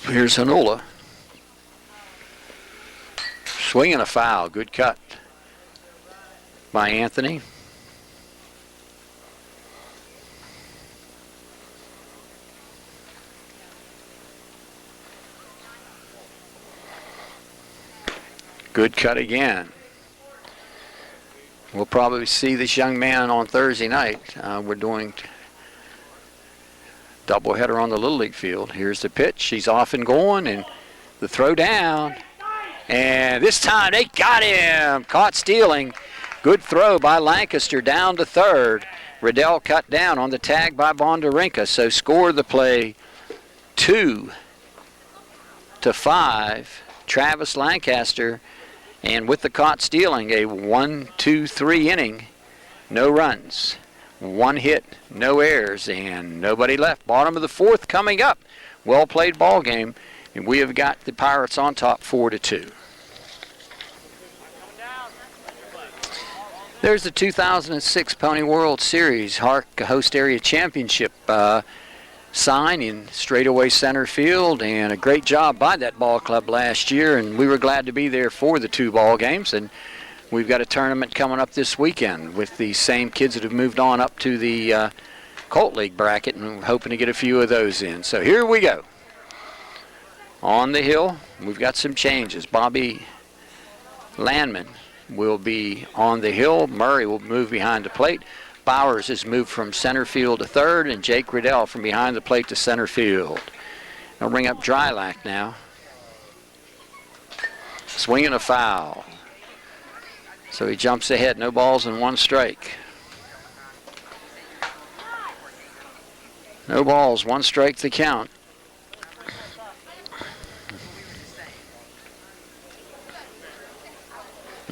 Here's Hanola. Swinging a foul. Good cut by Anthony. Good cut again. We'll probably see this young man on Thursday night. We're doing doubleheader on the Little League field. Here's the pitch. He's off and going, and the throw down. And this time they got him. Caught stealing. Good throw by Lancaster down to third. Riddell cut down on the tag by Bondarenka. So score the play 2-5. Travis Lancaster. And with the caught stealing, a 1-2-3 inning. No runs. 1 hit, no errors, and nobody left. Bottom of the 4th coming up. Well played ball game, and we have got the Pirates on top 4-2. There's the 2006 Pony World Series HARC Host Area Championship sign in straightaway center field, and a great job by that ball club last year, and we were glad to be there for the 2 ball games. And we've got a tournament coming up this weekend with the same kids that have moved on up to the Colt League bracket, and we're hoping to get a few of those in. So here we go. On the hill, we've got some changes. Bobby Landman will be on the hill. Murray will move behind the plate. Bowers has moved from center field to third, and Jake Riddell from behind the plate to center field. They'll bring up Drylack now. Swinging a foul. So he jumps ahead. No balls and 1 strike. No balls, 1 strike to count.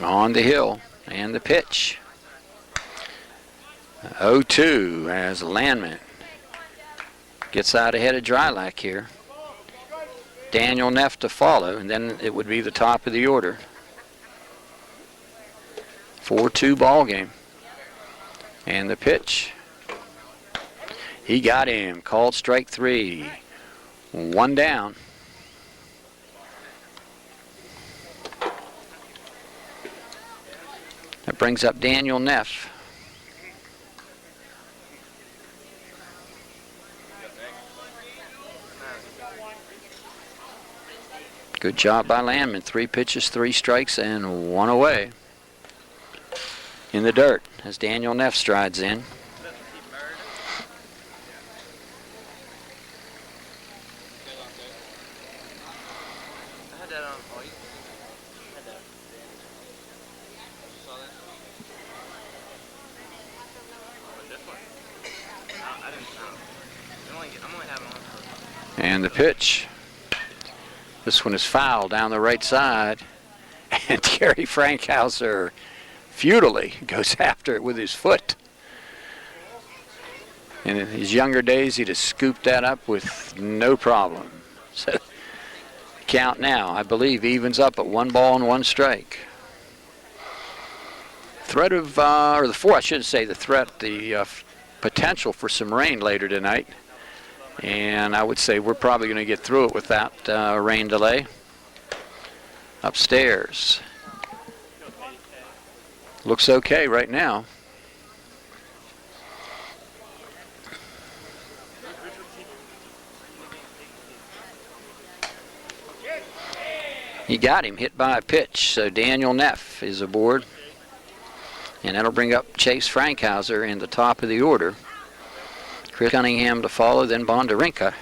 On the hill, and the pitch. 0-2 as Landman gets out ahead of Drylack here. Daniel Neff to follow, and then it would be the top of the order. 4-2 ball game. And the pitch. He got him. Called strike 3. 1 down. That brings up Daniel Neff. Good job by Landman. 3 pitches, 3 strikes, and 1 away. In the dirt as Daniel Neff strides in. And the pitch. This one is foul down the right side. And Terry Frankhauser futilely goes after it with his foot. And in his younger days, he'd have scooped that up with no problem. So count now, I believe, evens up at 1 ball and 1 strike. Threat of, or the four, I shouldn't say the threat, the potential for some rain later tonight. And I would say we're probably going to get through it without rain delay. Upstairs. Looks okay right now. He got him, hit by a pitch, so Daniel Neff is aboard. And that'll bring up Chase Frankhauser in the top of the order. Chris Cunningham to follow, then Bondarenka.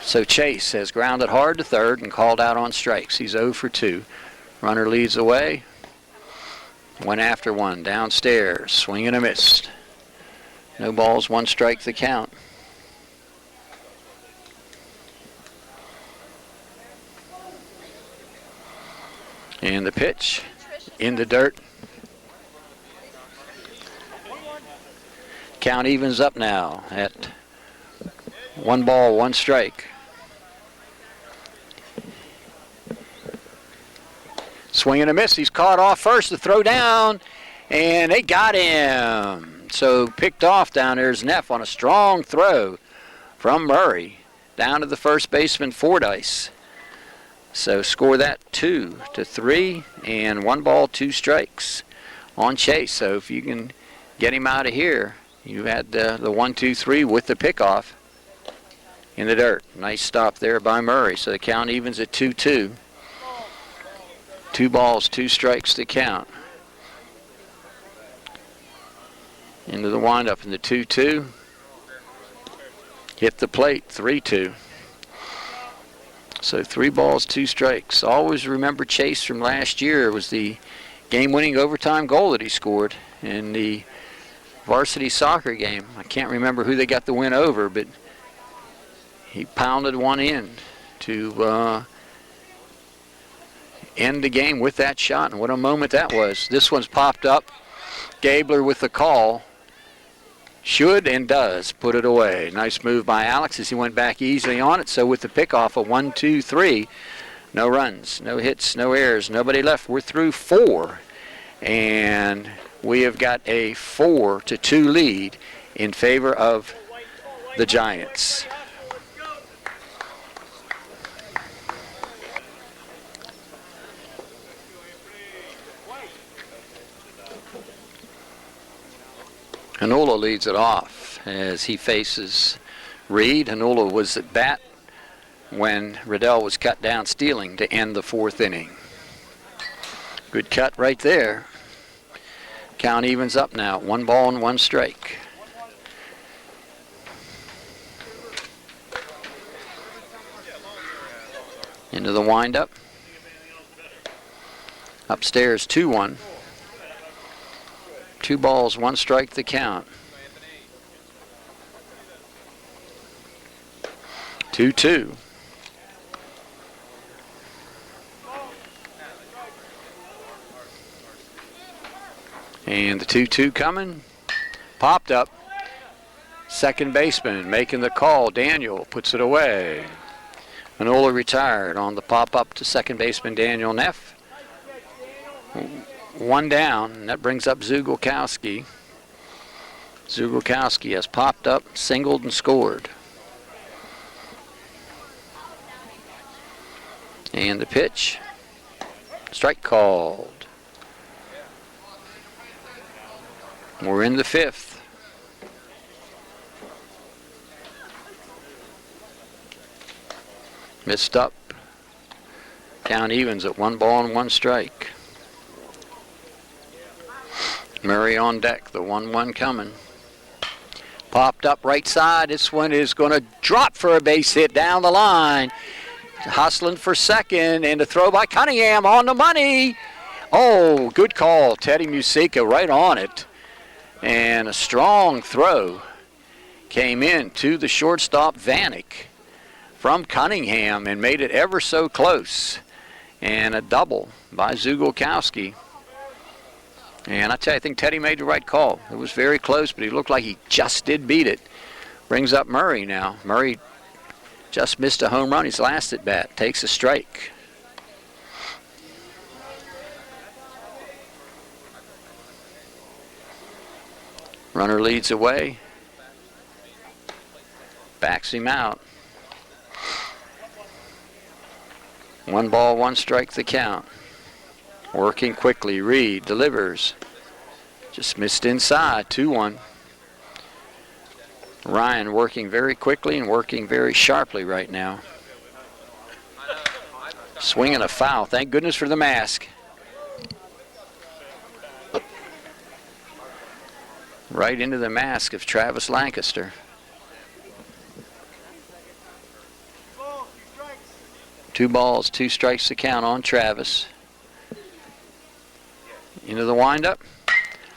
So Chase has grounded hard to third and called out on strikes. He's 0 for 2. Runner leads away. 1 after 1. Downstairs. Swing and a miss. No balls, 1 strike the count. And the pitch in the dirt. Count evens up now at 1 ball, 1 strike. Swing and a miss. He's caught off first. The throw down, and they got him. So picked off down there's Neff on a strong throw from Murray down to the first baseman Fordyce. So score that 2-3, and 1 ball, 2 strikes on Chase. So if you can get him out of here, you had the 1-2-3 with the pickoff in the dirt. Nice stop there by Murray. So the count evens at 2-2. 2 balls, 2 strikes to count. Into the windup in the 2-2. Hit the plate, 3-2. So 3 balls, 2 strikes. Always remember Chase from last year. It was the game-winning overtime goal that he scored in the varsity soccer game. I can't remember who they got the win over, but he pounded one in to end the game with that shot, and what a moment that was. This one's popped up. Gabler with the call. should and does put it away. Nice move by Alex as he went back easily on it. So with the pickoff of 1, 2, 3, no runs, no hits, no errors, nobody left. We're through 4, and we have got a 4-2 lead in favor of the Giants. Hanola leads it off as he faces Reed. Hanola was at bat when Riddell was cut down stealing to end the 4th inning. Good cut right there. Count evens up now, 1 ball and 1 strike. Into the windup. Upstairs 2-1. 2 balls, 1 strike the count. 2-2. And the 2-2 coming. Popped up. Second baseman making the call. Daniel puts it away. Manola retired on the pop-up to second baseman Daniel Neff. 1 down, and that brings up Zugolkowski. Zugolkowski has popped up, singled, and scored. And the pitch. Strike called. We're in the 5th. Missed up. Count evens at 1 ball and 1 strike. Murray on deck, the 1-1 coming. Popped up right side. This one is going to drop for a base hit down the line. Hustling for second, and the throw by Cunningham on the money. Oh, good call. Teddy Musica right on it. And a strong throw came in to the shortstop Vanek from Cunningham and made it ever so close. And a double by Zugolkowski. And I tell you, I think Teddy made the right call. It was very close, but he looked like he just did beat it. Brings up Murray now. Murray just missed a home run. His last at bat. Takes a strike. Runner leads away. Backs him out. 1 ball, 1 strike the count. Working quickly, Reed delivers. Just missed inside, 2-1. Ryan working very quickly and working very sharply right now. Swinging a foul, thank goodness for the mask. Right into the mask of Travis Lancaster. Two balls, 2 strikes to count on Travis. Into the windup.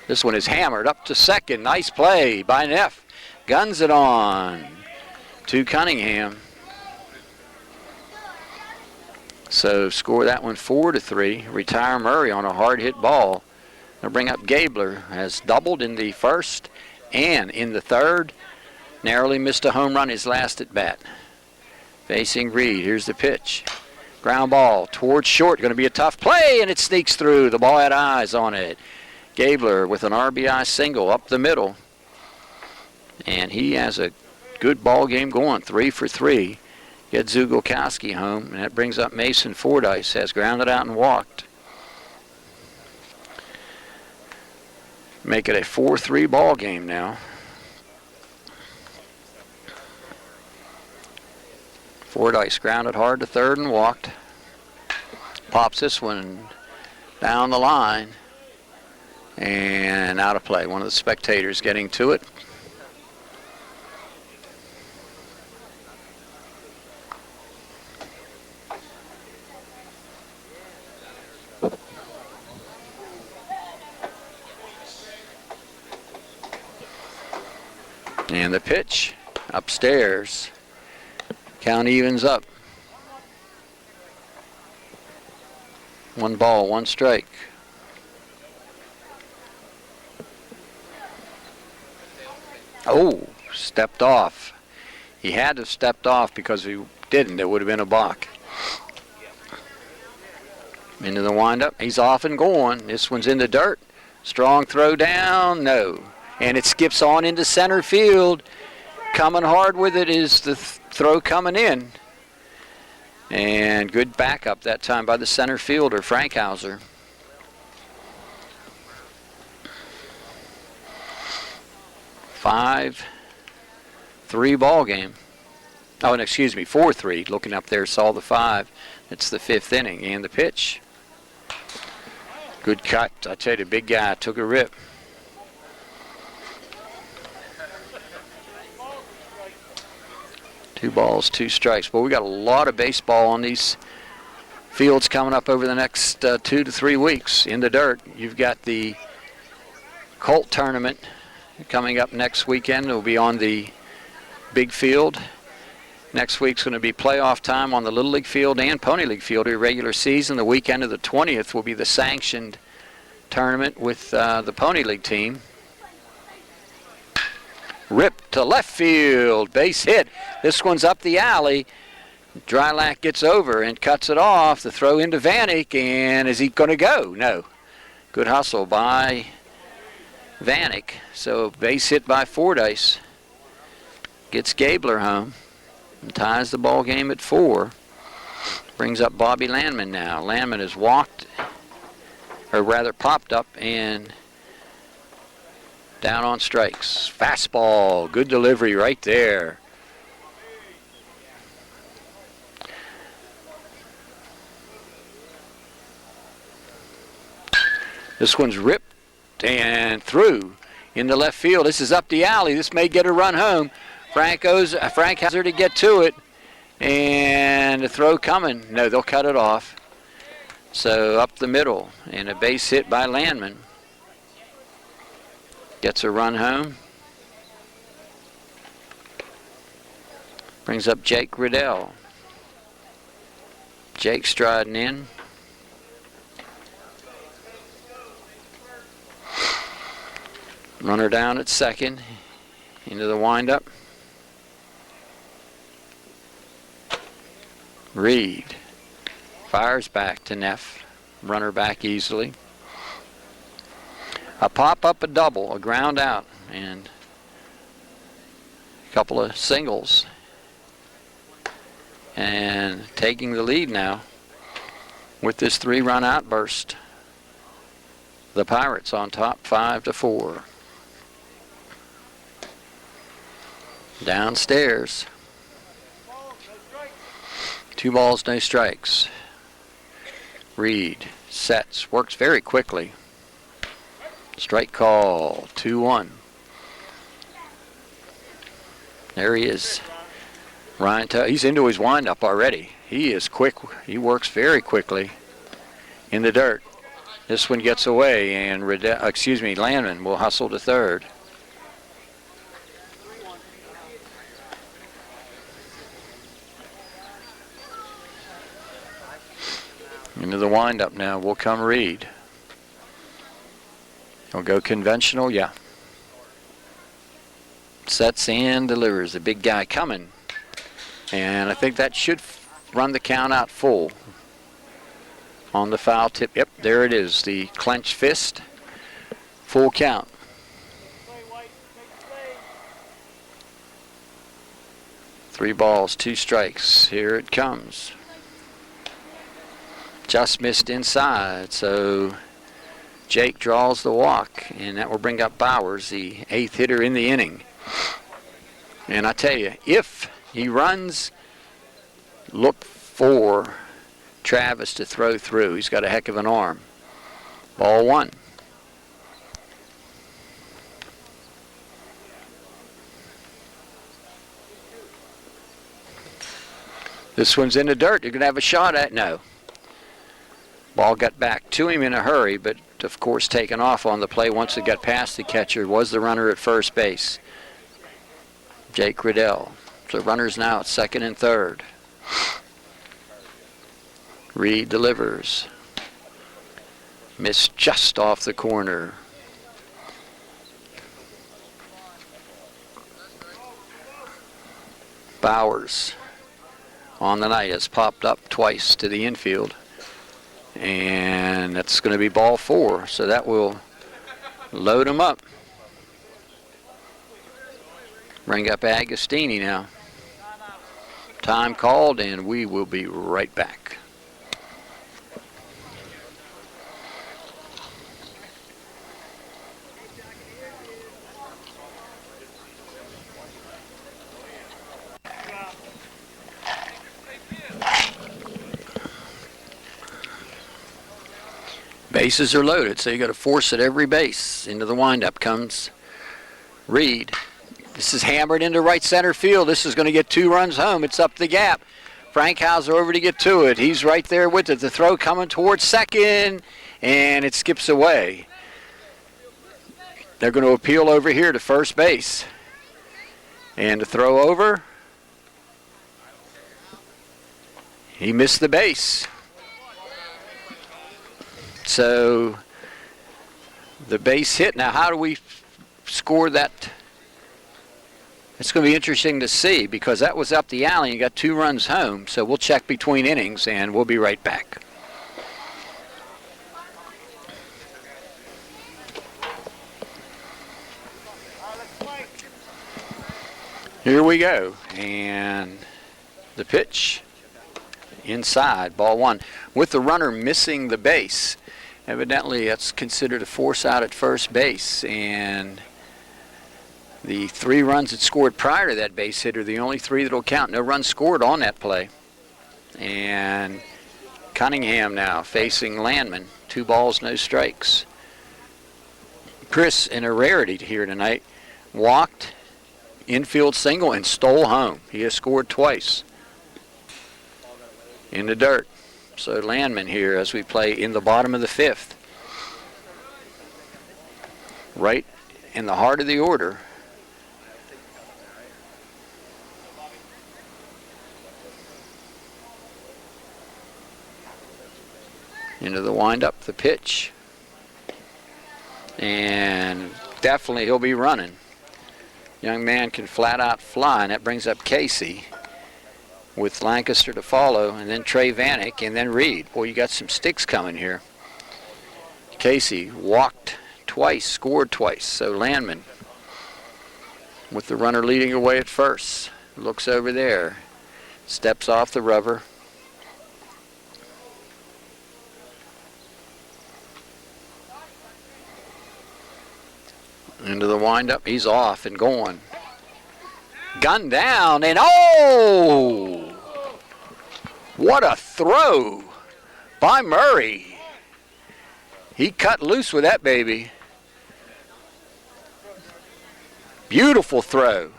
This one is hammered up to second. Nice play by Neff. Guns it on to Cunningham. So score that one 4-3. Retire Murray on a hard hit ball. They'll bring up Gabler. Has doubled in the 1st and in the 3rd. Narrowly missed a home run his last at bat. Facing Reed. Here's the pitch. Ground ball towards short. Going to be a tough play, and it sneaks through. The ball had eyes on it. Gabler with an RBI single up the middle. And he has a good ball game going. 3 for 3. Get Zugolkowski home, and that brings up Mason Fordyce. Has grounded out and walked. Make it a 4-3 ball game now. Fordyce grounded hard to third and walked. Pops this one down the line and out of play. One of the spectators getting to it. And the pitch upstairs. Count evens up. 1 ball, 1 strike. Oh, stepped off. He had to have stepped off because if he didn't, it would have been a balk. Into the windup. He's off and going. This one's in the dirt. Strong throw down. No. And it skips on into center field. Coming hard with it is the throw coming in. And good backup that time by the center fielder, Frankhauser. 5-3 ball game. Oh, and excuse me, 4-3. Looking up there, saw the 5. It's the 5th inning. And the pitch. Good cut. I tell you, the big guy took a rip. Two balls, 2 strikes. But we got a lot of baseball on these fields coming up over the next 2 to 3 weeks. In the dirt, you've got the Colt tournament coming up next weekend. It'll be on the big field. Next week's going to be playoff time on the Little League field and Pony League field, a regular season. The weekend of the 20th will be the sanctioned tournament with the Pony League team. Ripped to left field, base hit. This one's up the alley. Drylack gets over and cuts it off. The throw into Vanek, and is he going to go? No. Good hustle by Vanek. So base hit by Fordyce. Gets Gabler home and ties the ball game at 4. Brings up Bobby Landman now. Landman has walked, or rather popped up and down on strikes. Fastball, good delivery right there. This one's ripped and through into left field. This is up the alley. This may get a run home. Frankhauser to get to it. And the throw coming. No, they'll cut it off. So up the middle and a base hit by Landman. Gets a run home. Brings up Jake Riddell. Jake striding in. Runner down at second. Into the windup. Reed fires back to Neff. Runner back easily. A pop up, a double, a ground out, and a couple of singles. And taking the lead now with this 3-run outburst. The Pirates on top 5-4. Downstairs. 2 balls, no strikes. Reed sets, works very quickly. Strike call, 2-1. There he is. Ryan, he's into his windup already. He is quick. He works very quickly in the dirt. This one gets away, and Landman will hustle to third. Into the windup now will come Reed. He'll go conventional, yeah. Sets and delivers. The big guy coming. And I think that should run the count out full. On the foul tip. Yep, there it is. The clenched fist. Full count. Three balls, 2 strikes. Here it comes. Just missed inside, so Jake draws the walk, and that will bring up Bowers, the 8th hitter in the inning. And I tell you, if he runs, look for Travis to throw through. He's got a heck of an arm. Ball 1. This one's in the dirt. You're going to have a shot at it. No. Ball got back to him in a hurry, but of course taken off on the play once it got past the catcher. Was the runner at first base. Jake Riddell. So runners now at second and third. Reed delivers. Missed just off the corner. Bowers on the night has popped up twice to the infield. And that's going to be ball 4, so that will load them up. Bring up Agostini now. Time called, and we will be right back. Bases are loaded, so you got to force at every base. Into the windup comes Reed. This is hammered into right center field. This is going to get 2 runs home. It's up the gap. Frankhauser over to get to it. He's right there with it. The throw coming towards second, and it skips away. They're going to appeal over here to first base. And the throw over. He missed the base. So the base hit. Now, how do we score that? It's going to be interesting to see because that was up the alley and you got 2 runs home. So we'll check between innings and we'll be right back. Here we go. And the pitch inside, ball 1. With the runner missing the base. Evidently, that's considered a force out at first base, and the 3 runs that scored prior to that base hit are the only 3 that will count. No runs scored on that play. And Cunningham now facing Landman. 2 balls, no strikes. Chris, in a rarity here tonight, walked, infield single, and stole home. He has scored twice in the dirt. So Landman here as we play in the bottom of the 5th. Right in the heart of the order. Into the windup, the pitch. And definitely he'll be running. Young man can flat out fly, and that brings up Casey, with Lancaster to follow, and then Trey Vanek, and then Reed. Boy, you got some sticks coming here. Casey walked twice, scored twice. So Landman, with the runner leading away at first, looks over there, steps off the rubber. Into the windup, he's off and going. Gun down, and oh! What a throw by Murray. He cut loose with that baby. Beautiful throw.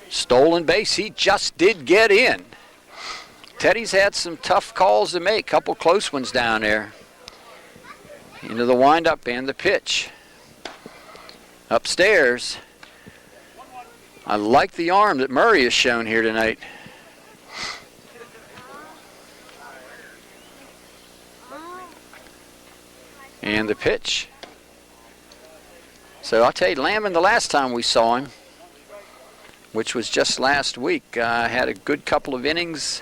Stolen base, he just did get in. Teddy's had some tough calls to make, couple close ones down there. Into the windup and the pitch. Upstairs. I like the arm that Murray has shown here tonight. And the pitch. So I'll tell you, Landman, the last time we saw him, which was just last week, had a good couple of innings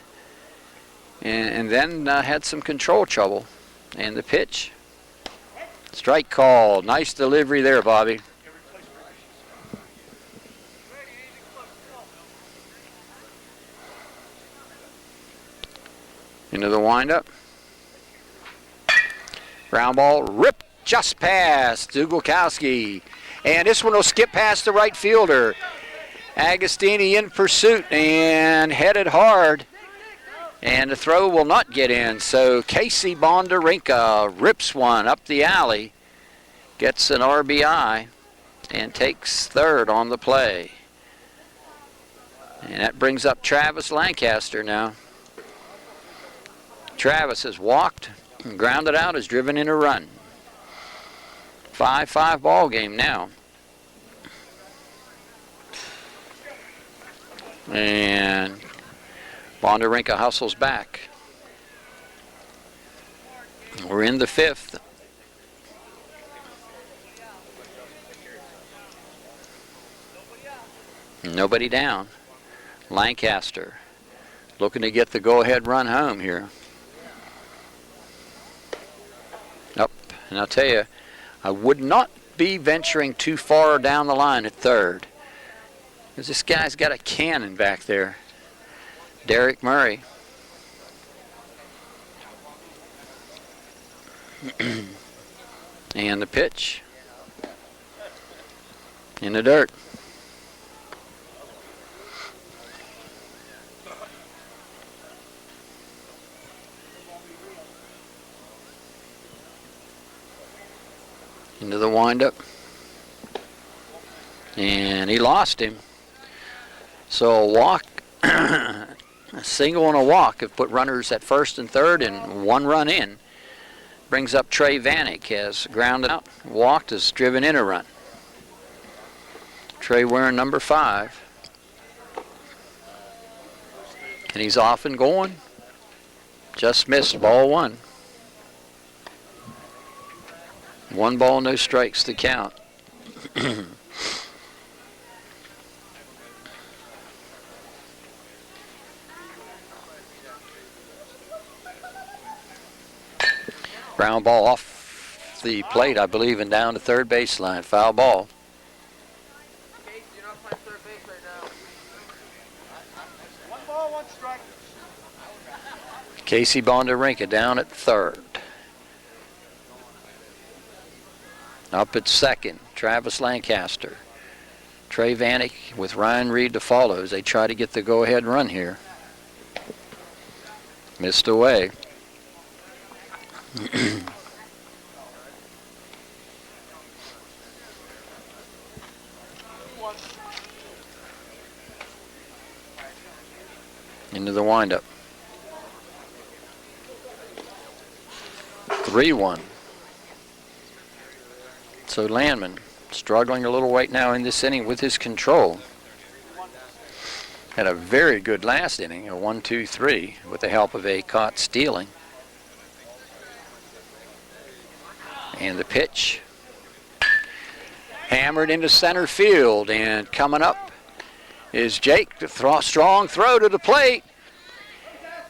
and then had some control trouble. And the pitch. Strike call. Nice delivery there, Bobby. Into the windup. Ground ball ripped just past Zugolkowski. And this one will skip past the right fielder. Agostini in pursuit and headed hard. And the throw will not get in. So Casey Bondarenka rips one up the alley. Gets an RBI and takes third on the play. And that brings up Travis Lancaster now. Travis has walked and grounded out, has driven in a run. 5-5 ball game now. And Bondarenka hustles back. We're in the 5th. Nobody down. Lancaster looking to get the go-ahead run home here. Up, and I'll tell you, I would not be venturing too far down the line at third, because this guy's got a cannon back there. Derek Murray. And the pitch in the dirt. Into the windup. And he lost him. So a walk, a single and a walk have put runners at first and third and one run in. Brings up Trey Vanek, has grounded out, walked, has driven in a run. Trey wearing number 5. And he's off and going. Just missed, ball 1. 1 ball, no strikes to count. Ground ball off the plate, I believe, and down to third baseline. Foul ball. Casey, you're not playing third base right now. 1 ball, 1 strike. Casey Bondarenka down at third. Up at second, Travis Lancaster. Trey Vanek with Ryan Reed to follow as they try to get the go-ahead run here. Missed away. Into the windup. 3-1. So Landman struggling a little right now in this inning with his control. Had a very good last inning, a 1-2-3, with the help of a caught stealing. And the pitch. Hammered into center field, and coming up is Jake. Strong throw to the plate.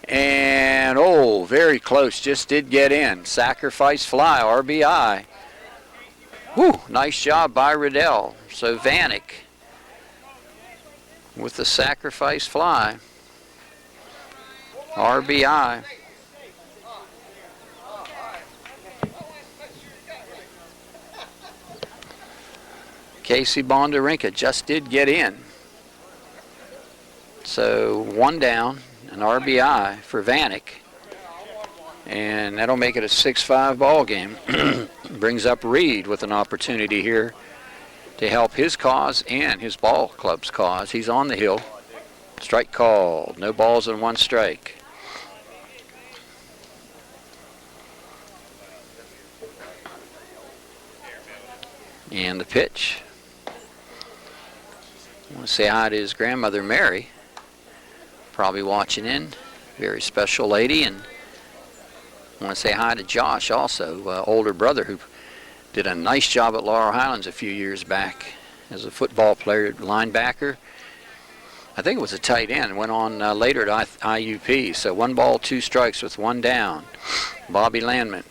And, oh, very close. Just did get in. Sacrifice fly, RBI. Whew, nice job by Riddell. So Vanek with the sacrifice fly. RBI. Casey Bondarenka just did get in. So 1 down, an RBI for Vanek. And that'll make it a 6-5 ball game. Brings up Reed with an opportunity here to help his cause and his ball club's cause. He's on the hill. Strike called. No balls and 1 strike. And the pitch. I want to say hi to his grandmother, Mary. Probably watching in. Very special lady. And I want to say hi to Josh also, older brother, who did a nice job at Laurel Highlands a few years back as a football player, linebacker. I think it was a tight end. Went on later to IUP. So 1 ball, 2 strikes with 1 down. Bobby Landman.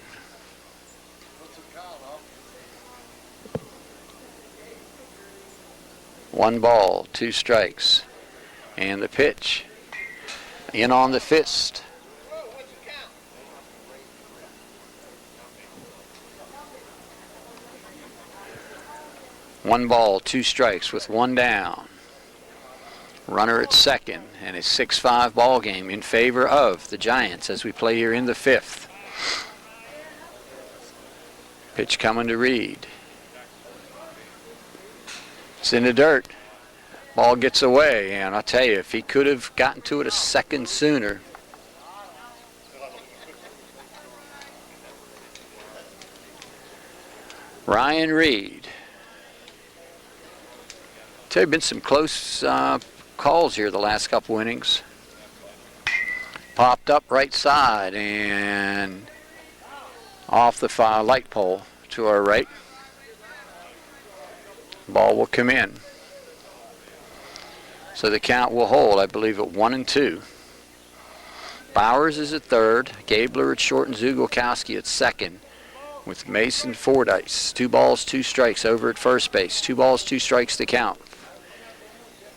One ball, 2 strikes. And the pitch. In on the fist. One ball, 2 strikes with 1 down. Runner at second, and a 6-5 ball game in favor of the Giants as we play here in the 5th. Pitch coming to Reed. It's in the dirt. Ball gets away, and I'll tell you, if he could have gotten to it a second sooner. Ryan Reed. There have been some close calls here the last couple innings. Popped up right side and off the light pole to our right. Ball will come in. So the count will hold, I believe, at 1-2. Bowers is at third, Gabler at short, and Zugolkowski at second, with Mason Fordyce. 2 balls, 2 strikes over at first base. 2 balls, 2 strikes to count.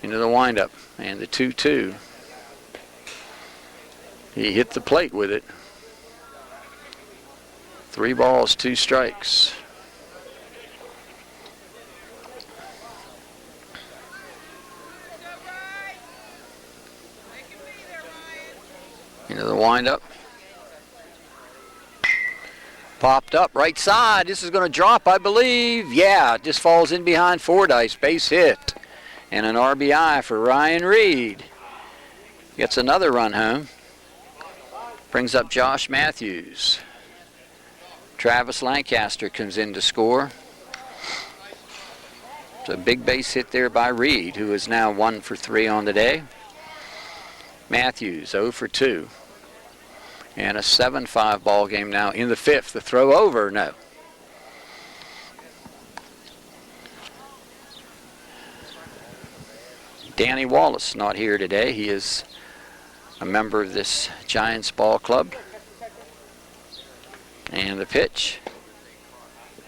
Into the windup, and the 2-2. He hit the plate with it. 3 balls, 2 strikes. Into the windup. Popped up right side. This is going to drop, I believe. Yeah, it just falls in behind Fordyce. Base hit. And an RBI for Ryan Reed. Gets another run home. Brings up Josh Matthews. Travis Lancaster comes in to score. It's a big base hit there by Reed, who is now 1 for 3 on the day. Matthews 0 for 2. And a 7-5 ball game now in the 5th. The throw over, no. Danny Wallace not here today. He is a member of this Giants ball club. And the pitch.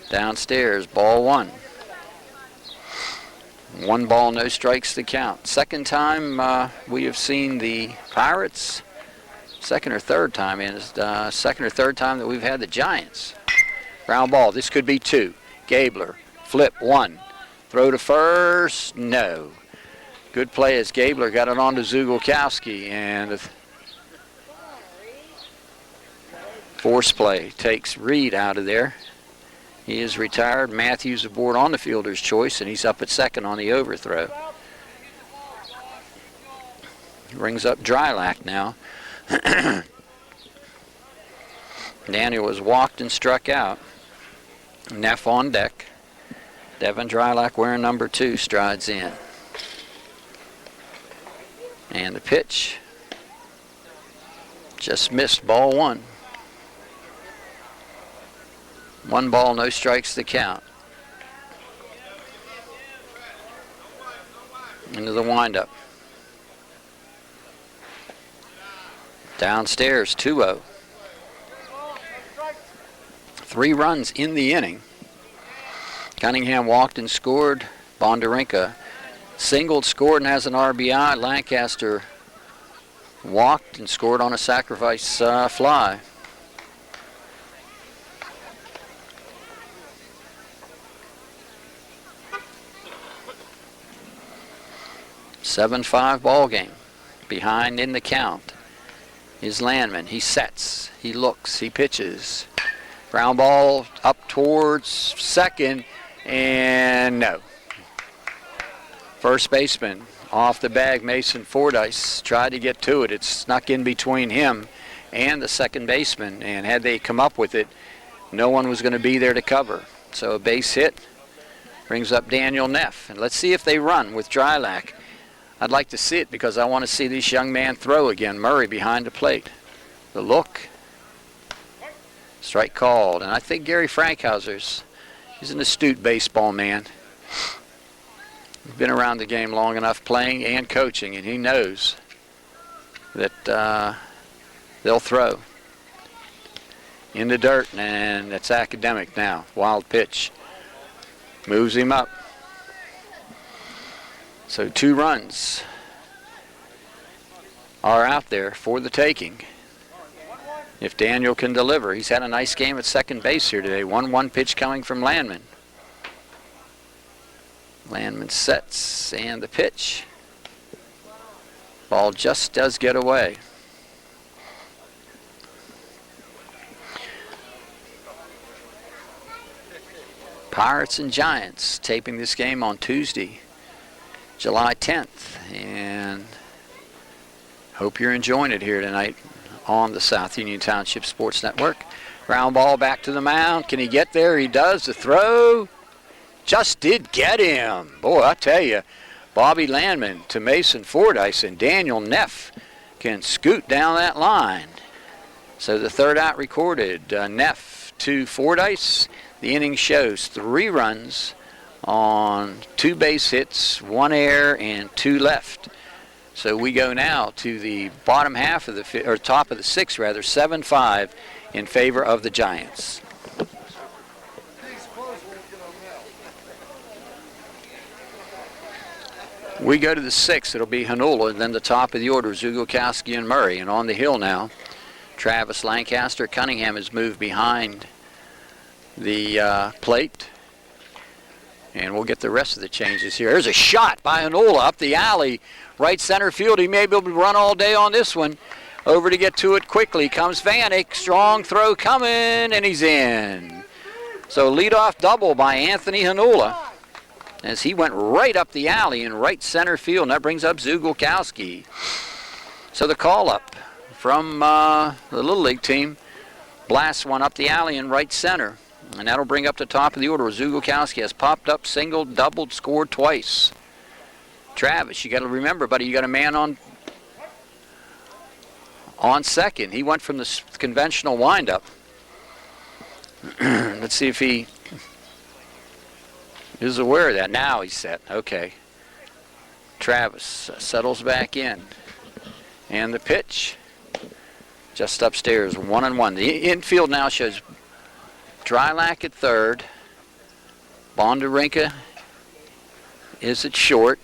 Downstairs, ball 1. 1 ball, no strikes to count. Second time we have seen the Pirates. Second or third time that we've had the Giants. Ground ball. This could be 2. Gabler. Flip 1. Throw to first. No. Good play as Gabler got it on to Zugolkowski, and the force play takes Reed out of there. He is retired. Matthews aboard on the fielder's choice, and he's up at second on the overthrow. Brings up Drylack now. Daniel was walked and struck out. Neff on deck. Devin Drylack wearing number 2 strides in. And the pitch just missed, ball 1. 1 ball, no strikes to count. Into the windup. Downstairs, 2-0. 3 runs in the inning. Cunningham walked and scored. Bondarenka singled, scored, and has an RBI. Lancaster walked and scored on a sacrifice fly. "7-5 ball game. Behind in the count is Landman. He sets, he looks, he pitches. Ground ball up towards second, and no. First baseman off the bag, Mason Fordyce, tried to get to it. It snuck in between him and the second baseman, and had they come up with it, no one was going to be there to cover. So a base hit brings up Daniel Neff. And let's see if they run with Drylack. I'd like to see it because I want to see this young man throw again. Murray behind the plate. The look. Strike called. And I think Gary Frankhauser's, he's an astute baseball man. He's been around the game long enough playing and coaching, and he knows that they'll throw in the dirt, and it's academic now. Wild pitch. Moves him up. So 2 runs are out there for the taking. If Daniel can deliver. He's had a nice game at second base here today. 1-1 pitch coming from Landman. Landman sets, and the pitch. Ball just does get away. Pirates and Giants taping this game on Tuesday, July 10th, and hope you're enjoying it here tonight on the South Union Township Sports Network. Ground ball back to the mound. Can he get there? He does. The throw just did get him. Boy, I tell you, Bobby Landman to Mason Fordyce, and Daniel Neff can scoot down that line. So the third out recorded. Neff to Fordyce. The inning shows 3 runs on 2 base hits, 1 error, and 2 left. So we go now to the bottom half of the, or top of the 6th rather, 7-5 in favor of the Giants. We go to the 6th. It'll be Hanola, and then the top of the order, Zugolkowski and Murray. And on the hill now, Travis, Lancaster, Cunningham has moved behind the plate. And we'll get the rest of the changes here. There's a shot by Hanola up the alley, right center field. He may be able to run all day on this one. Over to get to it quickly comes Vanek. Strong throw coming, and he's in. So leadoff double by Anthony Hanola, as he went right up the alley in right center field, and that brings up Zugolkowski. So the call up from the Little League team blasts one up the alley in right center, and that'll bring up the top of the order. Zugolkowski has popped up, singled, doubled, scored twice. Travis, you got to remember, buddy, you got a man on second. He went from the conventional windup. Let's see if he is aware of that. Now he's set. Okay. Travis settles back in. And the pitch just upstairs, 1-1. The infield now shows Drylack at third. Bondarenka is at short.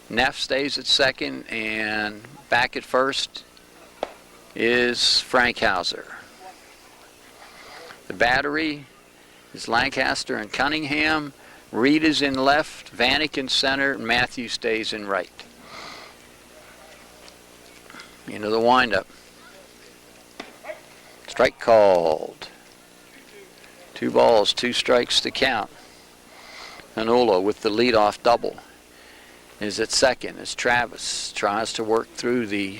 Neff stays at second, and back at first is Frank Hauser. The battery is Lancaster and Cunningham. Reed is in left, Vanek in center, and Matthews stays in right. Into the windup. Strike called. 2 balls, 2 strikes to count. Hanola with the leadoff double is at second as Travis tries to work through the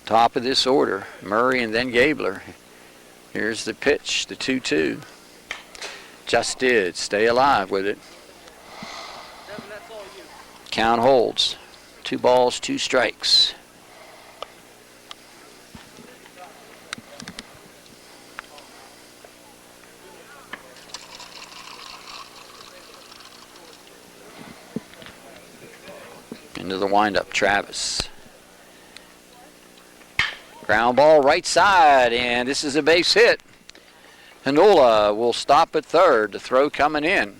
top of this order. Murray and then Gabler. Here's the pitch, the 2-2. Just did. Stay alive with it. Count holds. 2 balls, 2 strikes. Into the windup, Travis. Ground ball right side, and this is a base hit. Hanola will stop at third. The throw coming in.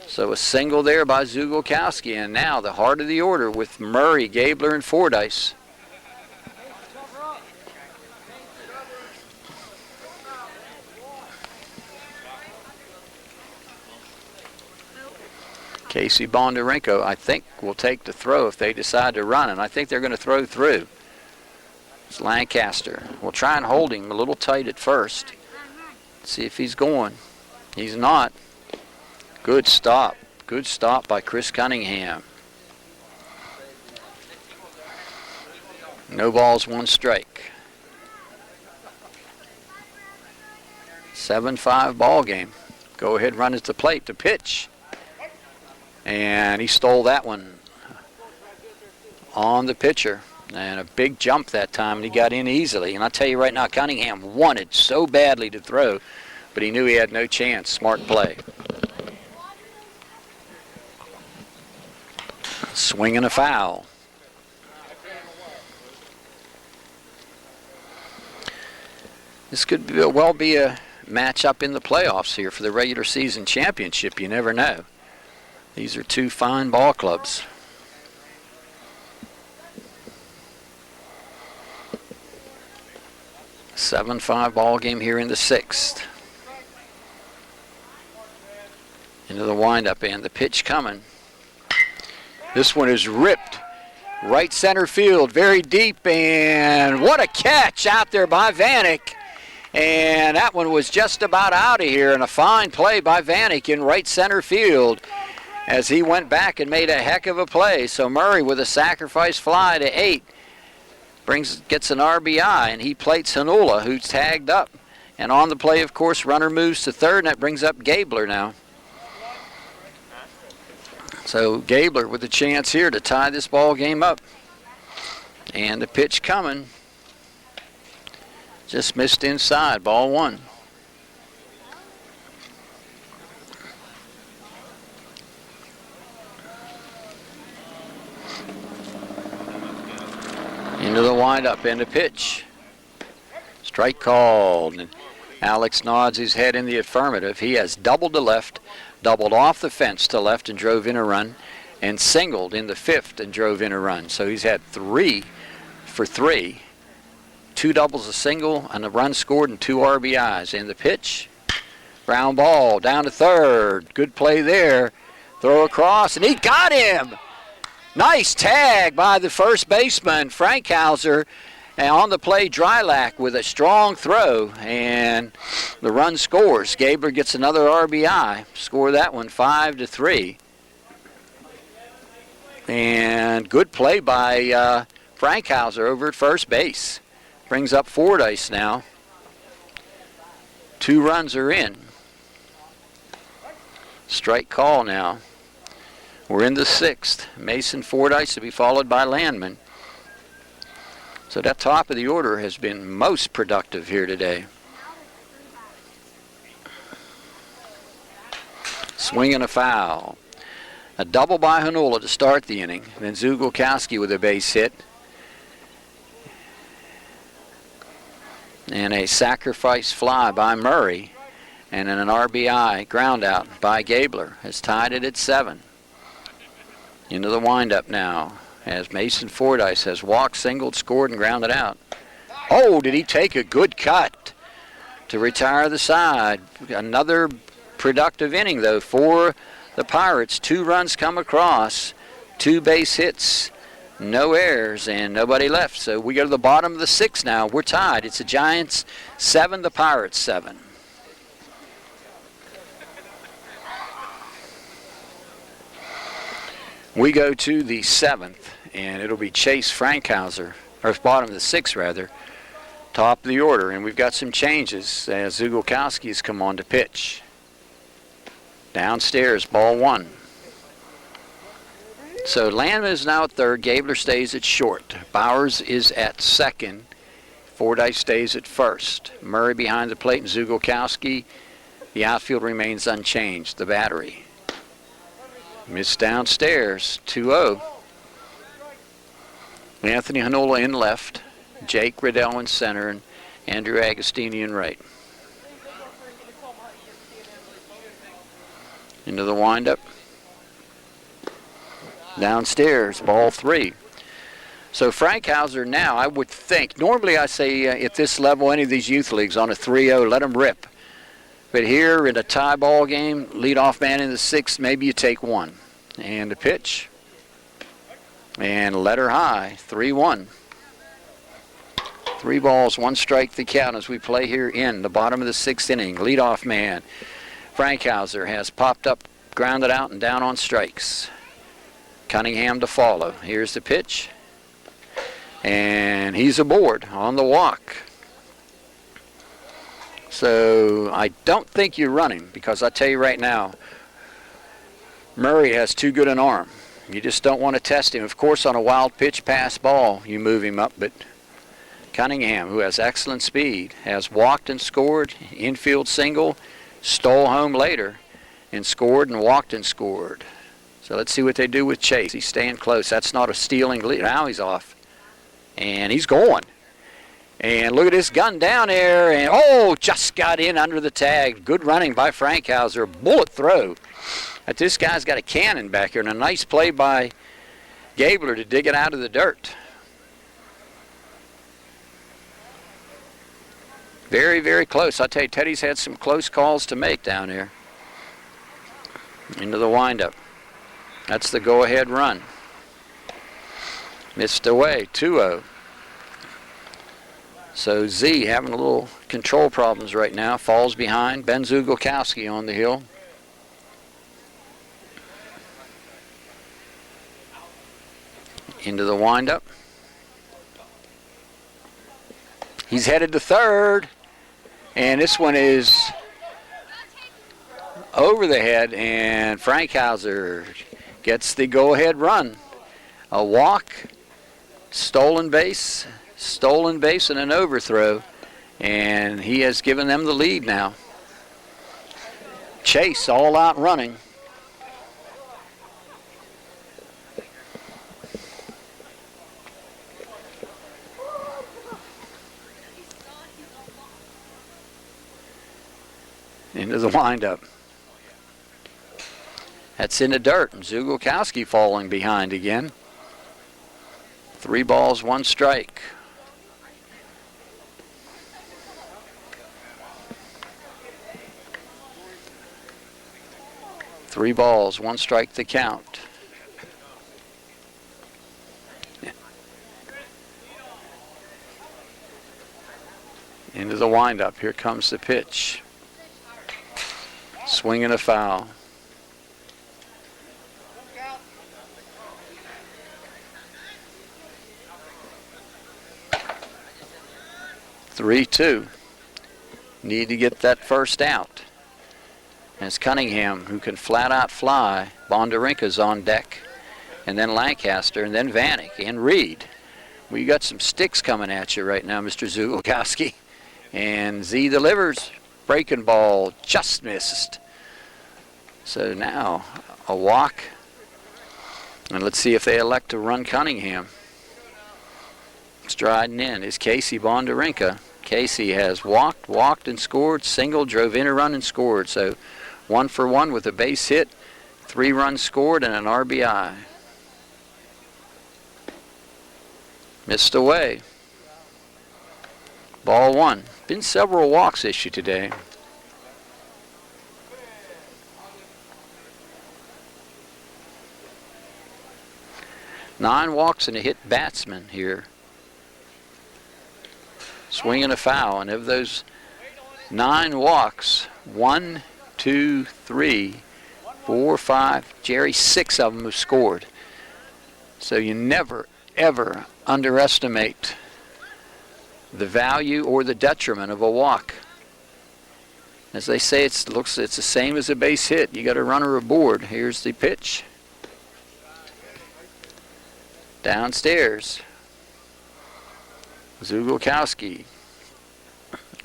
So a single there by Zugolkowski, and now the heart of the order with Murray, Gabler, and Fordyce. Casey Bondarenko, I think, will take the throw if they decide to run, and I think they're going to throw through. It's Lancaster. We'll try and hold him a little tight at first. See if he's going. He's not. Good stop. Good stop by Chris Cunningham. No balls, 1 strike. 7-5 ball game. Go ahead, run at the plate to pitch. And he stole that one on the pitcher. And a big jump that time, and he got in easily. And I'll tell you right now, Cunningham wanted so badly to throw, but he knew he had no chance. Smart play. Swing and a foul. This could well be a matchup in the playoffs here for the regular season championship. You never know. These are 2 fine ball clubs. A 7-5 ball game here in the 6th. Into the windup, and the pitch coming. This one is ripped right center field, very deep, and what a catch out there by Vanek. And that one was just about out of here, and a fine play by Vanek in right center field as he went back and made a heck of a play. So Murray with a sacrifice fly to 8 gets an RBI, and he plates Hanola, who's tagged up. And on the play, of course, runner moves to third, and that brings up Gabler now. So Gabler with a chance here to tie this ball game up. And the pitch coming. Just missed inside, ball 1. Into the windup, into pitch. Strike called. And Alex nods his head in the affirmative. He has doubled to left, doubled off the fence to left and drove in a run, and singled in the fifth and drove in a run. So he's had 3 for 3. 2 doubles, a single, and a run scored, and 2 RBIs. In the pitch, ground ball down to third. Good play there. Throw across, and he got him. Nice tag by the first baseman, Frankhauser. And on the play, Drylack with a strong throw, and the run scores. Gabler gets another RBI. Score that one 5-3. And good play by Frankhauser over at first base. Brings up Fordyce now. 2 runs are in. Strike call now. We're in the 6th. Mason Fordyce to be followed by Landman. So that top of the order has been most productive here today. Swing and a foul. A double by Hanola to start the inning. Then Zugolkowski with a base hit. And a sacrifice fly by Murray. And then an RBI ground out by Gabler has tied it at 7. Into the windup now as Mason Fordyce has walked, singled, scored, and grounded out. Oh, did he take a good cut to retire the side. Another productive inning, though, for the Pirates. 2 runs come across, 2 base hits, no errors, and nobody left. So we go to the bottom of the 6th now. We're tied. It's the Giants 7, the Pirates 7. We go to the 7th, and it'll be Chase Frankhauser, or bottom of the 6th rather, top of the order, and we've got some changes as Zugolkowski has come on to pitch. Downstairs, ball 1. So Landman is now at third, Gabler stays at short, Bowers is at second, Fordyce stays at first, Murray behind the plate, and Zugolkowski. The outfield remains unchanged, the battery. Missed downstairs, 2-0. Anthony Hanola in left, Jake Riddell in center, and Andrew Agostini in right. Into the windup. Downstairs, ball 3. So Frankhauser now, I would think, normally I say at this level, any of these youth leagues on a 3-0, let them rip. But here in a tie ball game, leadoff man in the 6th, maybe you take 1. And the pitch. And let her high, 3-1. 3 balls, 1 strike the count as we play here in the bottom of the 6th inning. Leadoff man, Frankhauser, has popped up, grounded out, and down on strikes. Cunningham to follow. Here's the pitch. And he's aboard on the walk. So I don't think you're running, because I tell you right now, Murray has too good an arm. You just don't want to test him. Of course, on a wild pitch pass ball, you move him up, but Cunningham, who has excellent speed, has walked and scored, infield single, stole home later, and scored and walked and scored. So let's see what they do with Chase. He's staying close. That's not a stealing lead. Now he's off. And he's going. And look at this gun down there, and oh, just got in under the tag. Good running by Frankhauser. Bullet throw. But this guy's got a cannon back here, and a nice play by Gabler to dig it out of the dirt. Very, very close. I tell you, Teddy's had some close calls to make down here. Into the windup. That's the go-ahead run. Missed away, 2-0. So Z having a little control problems right now. Falls behind. Ben Zugolkowski on the hill. Into the windup. He's headed to third. And this one is over the head. And Frankhauser gets the go-ahead run. A walk, stolen base, and an overthrow. And he has given them the lead now. Chase all out running. Into the windup. That's in the dirt, and Zugolkowski falling behind again. 3 balls, 1 strike. Three balls, 1 strike the count. Into the windup. Here comes the pitch. Swing and a foul. Three-two. Need to get that first out. And it's Cunningham who can flat out fly. Bondarenka's on deck. And then Lancaster, and then Vanek, and Reed. We got some sticks coming at you right now, Mr. Zugolkowski. And Z delivers. Breaking ball just missed. So now a walk. And let's see if they elect to run Cunningham. Striding in is Casey Bondarenka. Casey has walked and scored, single, drove in a run and scored. So 1 for 1 with a base hit, 3 runs scored, and an RBI. Missed away. Ball 1. Been several walks issued today. Nine walks and a hit batsman here. Swing and a foul, and of those 9 walks, 1, 2, 3, 4, 5, Jerry, 6 of them have scored. So you never, ever underestimate the value or the detriment of a walk. As they say, it's the same as a base hit. You got a runner aboard. Here's the pitch. Downstairs. Zugolkowski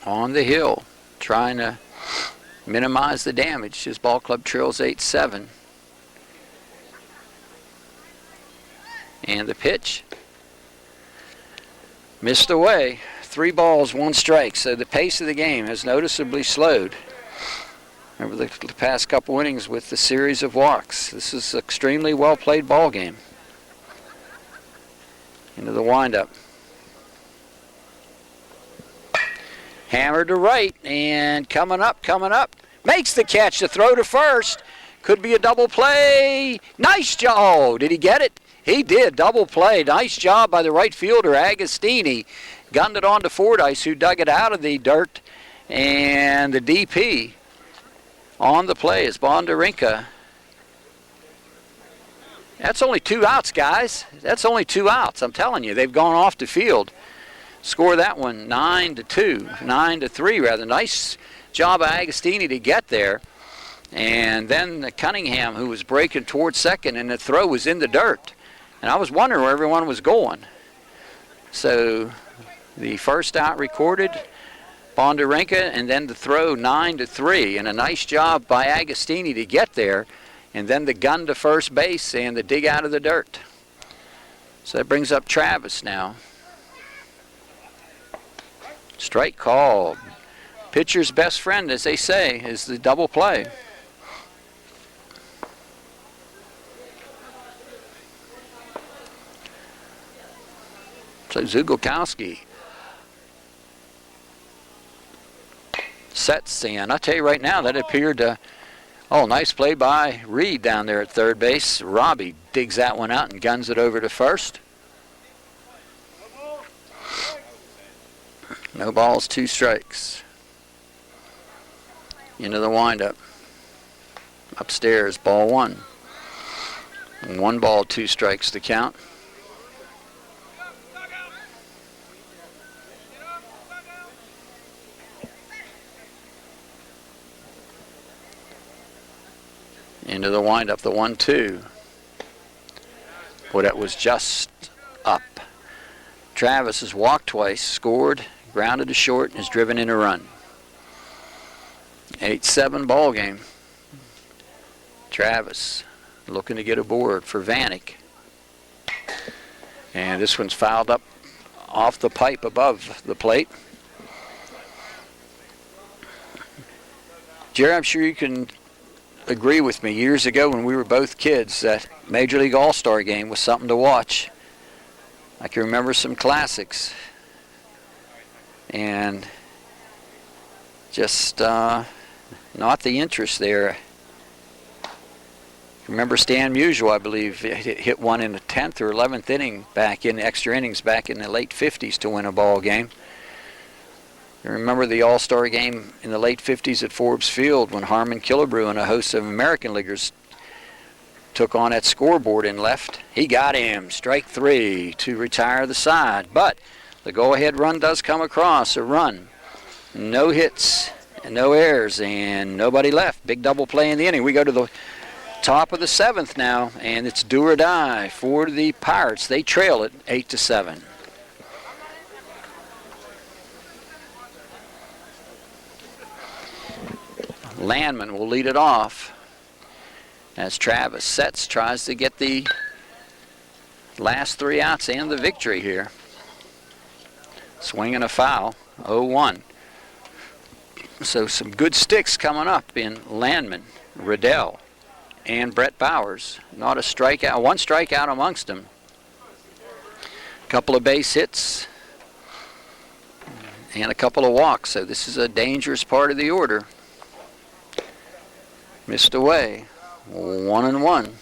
on the hill, trying to minimize the damage. His ball club trails 8-7. And the pitch missed away. 3 balls, 1 strike. So the pace of the game has noticeably slowed over the past couple innings with the series of walks. This is an extremely well played ball game. Into the windup. Hammered to right, and coming up. Makes the catch, the throw to first. Could be a double play. Nice job. Oh, did he get it? He did. Double play. Nice job by the right fielder, Agostini. Gunned it on to Fordyce, who dug it out of the dirt. And the DP on the play is Bondarenka. That's only 2 outs, guys. That's only 2 outs. I'm telling you, they've gone off the field. Score that one 9-2, 9-3 rather. Nice job by Agostini to get there. And then Cunningham, who was breaking towards second, and the throw was in the dirt. And I was wondering where everyone was going. So the first out recorded, Bondarenka, and then the throw 9-3. And a nice job by Agostini to get there. And then the gun to first base and the dig out of the dirt. So that brings up Travis now. Strike call. Pitcher's best friend, as they say, is the double play. So Zugolkowski sets in. I'll tell you right now, that appeared to... Oh, nice play by Reed down there at third base. Robbie digs that one out and guns it over to first. No balls, 2 strikes. Into the windup. Upstairs, ball 1. 1 ball, 2 strikes to count. Into the windup, the 1-2. Boy, that was just up. Travis has walked twice, scored, grounded to short, and has driven in a run. 8-7 ball game. Travis looking to get aboard for Vanek. And this one's fouled up off the pipe above the plate. Jerry, I'm sure you can agree with me. Years ago when we were both kids, that Major League All-Star game was something to watch. I can remember some classics. And just not the interest there. Remember Stan Musial, I believe, hit one in the 10th or 11th inning back in extra innings back in the late 50s to win a ball game. You remember the All-Star game in the late 50s at Forbes Field when Harmon Killebrew and a host of American leaguers took on that scoreboard in left. He got him, strike 3 to retire the side. But the go-ahead run does come across, a run. No hits and no errors and nobody left. Big double play in the inning. We go to the top of the 7th now, and it's do or die for the Pirates. They trail it 8-7. Landman will lead it off as Travis sets, tries to get the last 3 outs and the victory here. Swing and a foul, 0-1. So some good sticks coming up in Landman, Riddell, and Brett Bowers. Not a strikeout, one strikeout amongst them. A couple of base hits and a couple of walks. So this is a dangerous part of the order. Missed away, 1-1.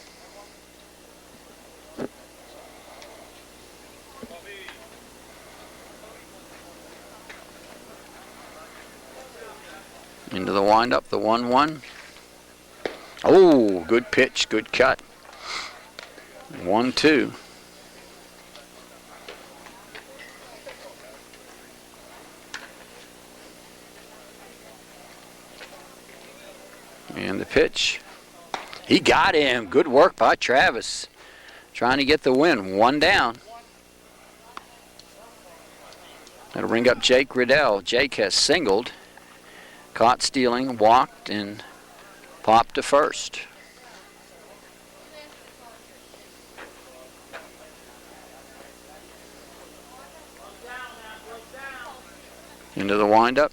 Into the windup, the 1-1. Oh, good pitch, good cut. 1-2. And the pitch. He got him. Good work by Travis. Trying to get the win. 1 down. That'll bring up Jake Riddell. Jake has singled, caught stealing, walked, and popped to first. Into the windup.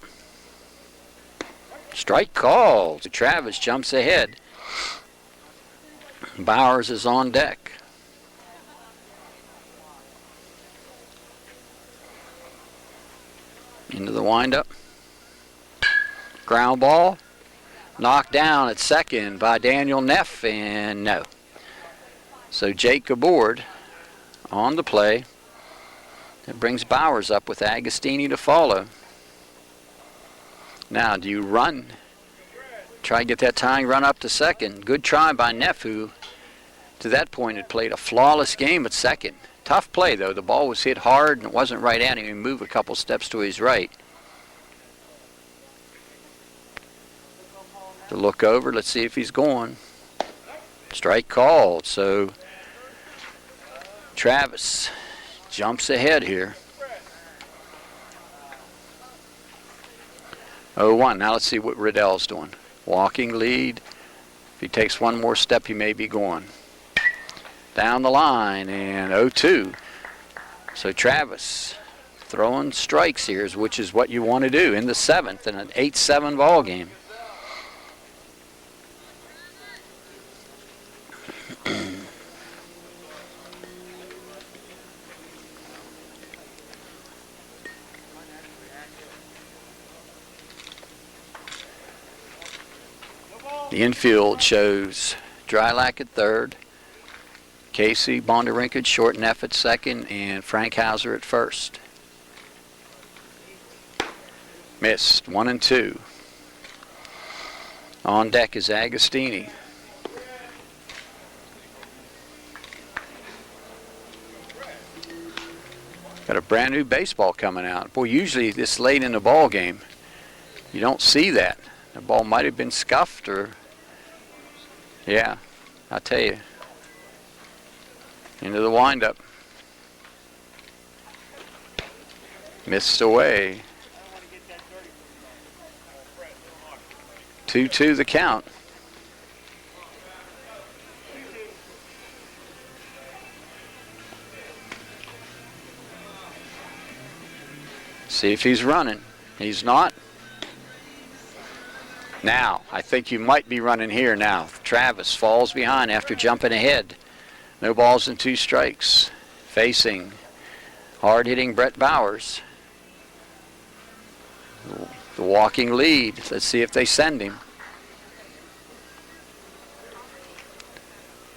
Strike called. Travis jumps ahead. Bowers is on deck. Into the windup. Ground ball. Knocked down at second by Daniel Neff, and no. So Jake aboard on the play. It brings Bowers up with Agostini to follow. Now, do you run? Try to get that tying run up to second. Good try by Neff, who to that point had played a flawless game at second. Tough play, though. The ball was hit hard and it wasn't right at him. He moved a couple steps to his right. To look over, let's see if he's going. Strike called, so Travis jumps ahead here. 0-1. Now let's see what Riddell's doing. Walking lead. If he takes one more step, he may be going. Down the line, and 0-2. So Travis throwing strikes here, which is what you want to do in the 7th in an 8-7 ball game. The infield shows Drylack at third, Casey Bondarenka short and F at second, and Frank Hauser at first. Missed, 1-2. On deck is Agostini. Got a brand new baseball coming out. Boy, usually this late in the ball game, you don't see that. The ball might have been scuffed or, yeah, I'll tell you. Into the windup. Missed away. 2-2 the count. See if he's running. He's not. Now, I think you might be running here now. Travis falls behind after jumping ahead. No balls and 2 strikes. Facing hard-hitting Brett Bowers. The walking lead. Let's see if they send him.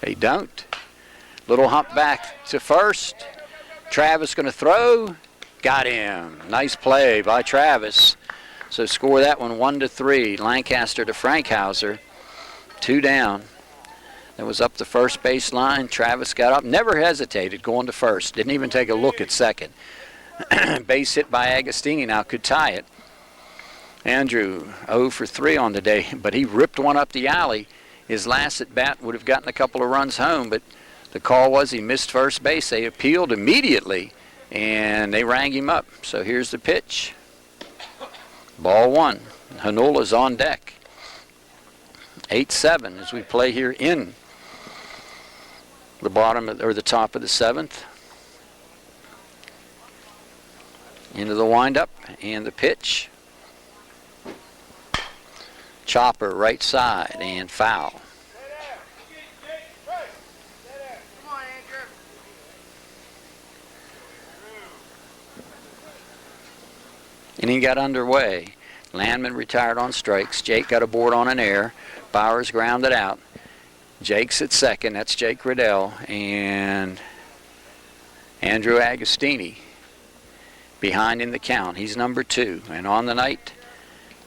They don't. Little hump back to first. Travis going to throw. Got him. Nice play by Travis. So score that one 1-3. Lancaster to Frankhauser. 2 down. That was up the first base line. Travis got up. Never hesitated going to first. Didn't even take a look at second. Base hit by Agostini now could tie it. Andrew 0 for 3 on the day, but he ripped one up the alley. His last at bat would have gotten a couple of runs home, but the call was he missed first base. They appealed immediately, and they rang him up. So here's the pitch. Ball 1. Hanula's on deck. 8-7 as we play here in the bottom or the top of the 7th. Into the windup and the pitch. Chopper right side and foul. Come on, Andrew. Inning got underway. Landman retired on strikes. Jake got aboard on an error. Bowers grounded out. Jake's at second. That's Jake Riddell. And Andrew Agostini behind in the count. He's number 2. And on the night,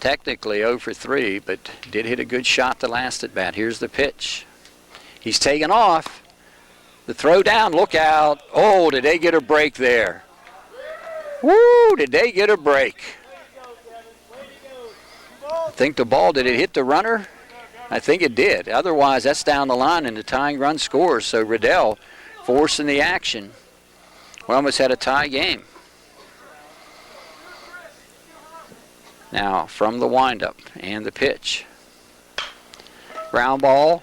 technically 0 for 3, but did hit a good shot the last at bat. Here's the pitch. He's taken off. The throw down. Look out. Oh, did they get a break there? Woo, did they get a break? I think the ball, did it hit the runner? I think it did. Otherwise, that's down the line and the tying run scores. So Riddell forcing the action. We almost had a tie game. Now from the windup and the pitch. Ground ball.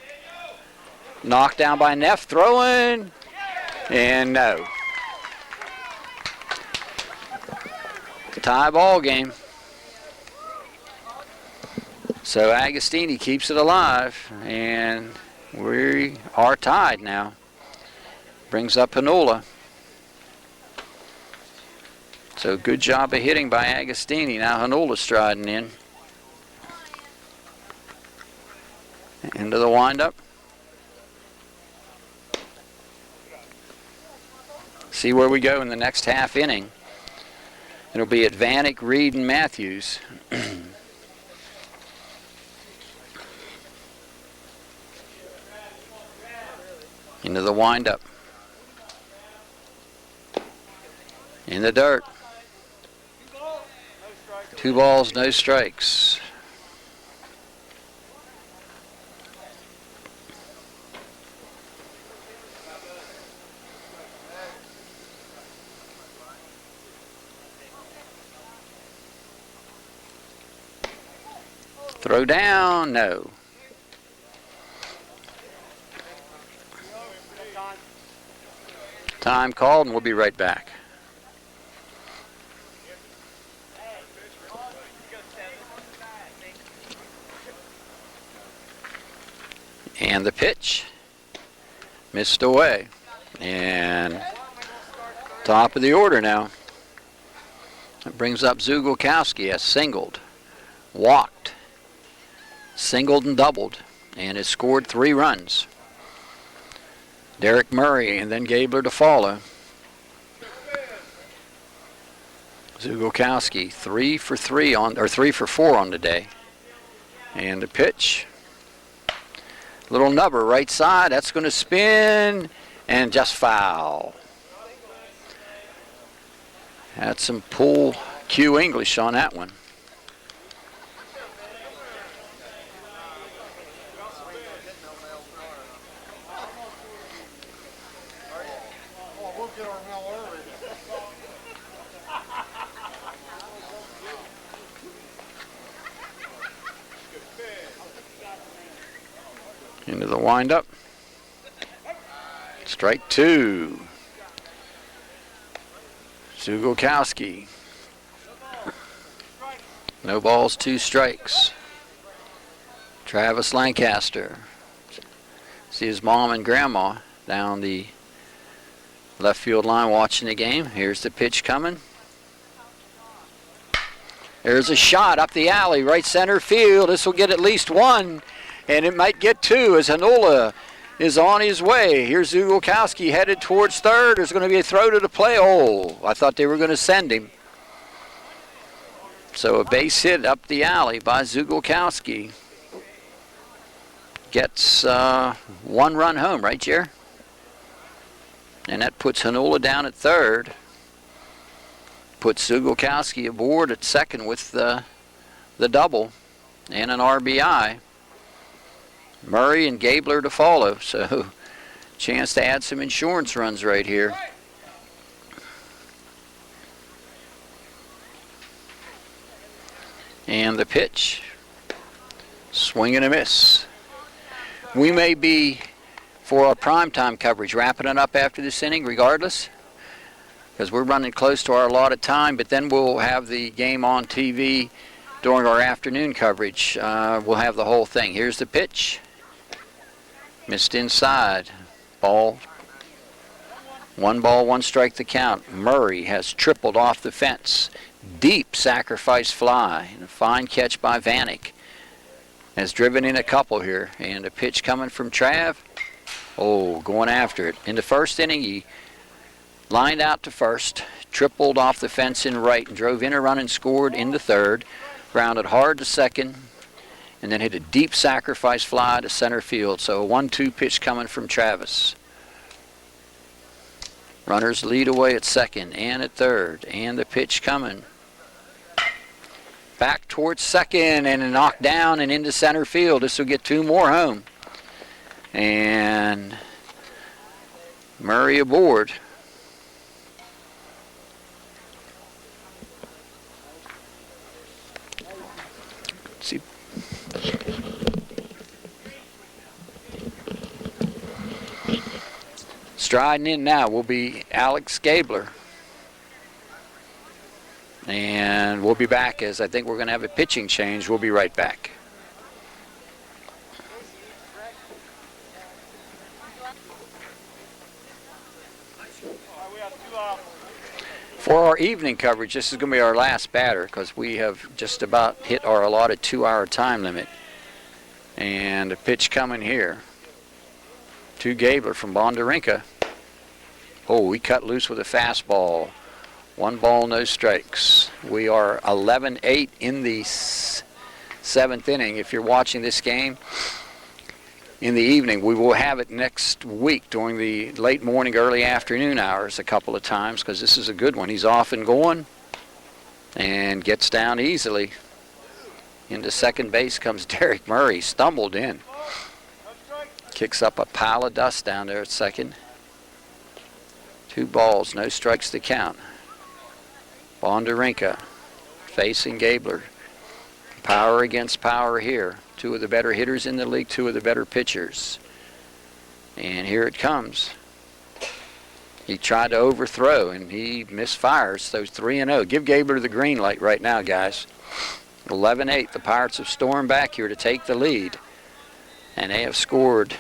Knocked down by Neff. Throwing. And no. Tie ball game. So Agostini keeps it alive, and we are tied now. Brings up Hanula. So good job of hitting by Agostini. Now Hanula striding in. Into the windup. See where we go in the next half inning. It'll be at Vanek, Reed, and Matthews. Into the windup. In the dirt. 2 balls, no strikes. Throw down, no. Time called, and we'll be right back. And the pitch missed away. And top of the order now. That brings up Zugolkowski, has singled, walked, singled and doubled, and has scored 3 runs. Derek Murray and then Gabler to follow. Zugolkowski 3 for 4 on the day. And the pitch. Little nubber right side. That's going to spin and just foul. Had some pull cue English on that one. Into the windup. Strike 2. Zugolkowski. No balls, 2 strikes. Travis Lancaster. See his mom and grandma down the left field line watching the game. Here's the pitch coming. There's a shot up the alley, right center field. This will get at least one, and it might get two as Hanola is on his way. Here's Zugolkowski headed towards third. There's going to be a throw to the play. Oh, I thought they were going to send him. So a base hit up the alley by Zugolkowski. Gets one run home, right, Jer? And that puts Hanola down at third. Puts Zugolkowski aboard at second with the double and an RBI. Murray and Gabler to follow, so chance to add some insurance runs right here. And the pitch, swing and a miss. We may be, for our primetime coverage, wrapping it up after this inning regardless, because we're running close to our allotted time, but then we'll have the game on TV during our afternoon coverage. We'll have the whole thing. Here's the pitch. Missed inside. Ball. 1 ball, 1 strike the count. Murray has tripled off the fence. Deep sacrifice fly. And a fine catch by Vanek. Has driven in a couple here. And a pitch coming from Trav. Oh, going after it. In the first inning, he lined out to first. Tripled off the fence in right and drove in a run and scored in the third. Grounded hard to second. And then hit a deep sacrifice fly to center field. So a 1-2 pitch coming from Travis. Runners lead away at second and at third. And the pitch coming. Back towards second and a knock down and into center field. This will get 2 more home. And Murray aboard. Let's see. Striding in now will be Alex Gabler. And we'll be back, as I think we're going to have a pitching change. We'll be right back. For our evening coverage, this is going to be our last batter because we have just about hit our allotted 2-hour time limit. And a pitch coming here to Gabler from Bondarenka. Oh, he cut loose with a fastball. 1 ball, no strikes. We are 11-8 in the 7th inning. If you're watching this game in the evening, we will have it next week during the late morning, early afternoon hours a couple of times because this is a good one. He's off and going and gets down easily. Into second base comes Derek Murray. Stumbled in. Kicks up a pile of dust down there at second. 2 balls, no strikes to count. Bondarenka facing Gabler. Power against power here. 2 of the better hitters in the league, 2 of the better pitchers. And here it comes. He tried to overthrow and he misfires. So 3-0. Give Gabler the green light right now, guys. 11-8. The Pirates have stormed back here to take the lead. And they have scored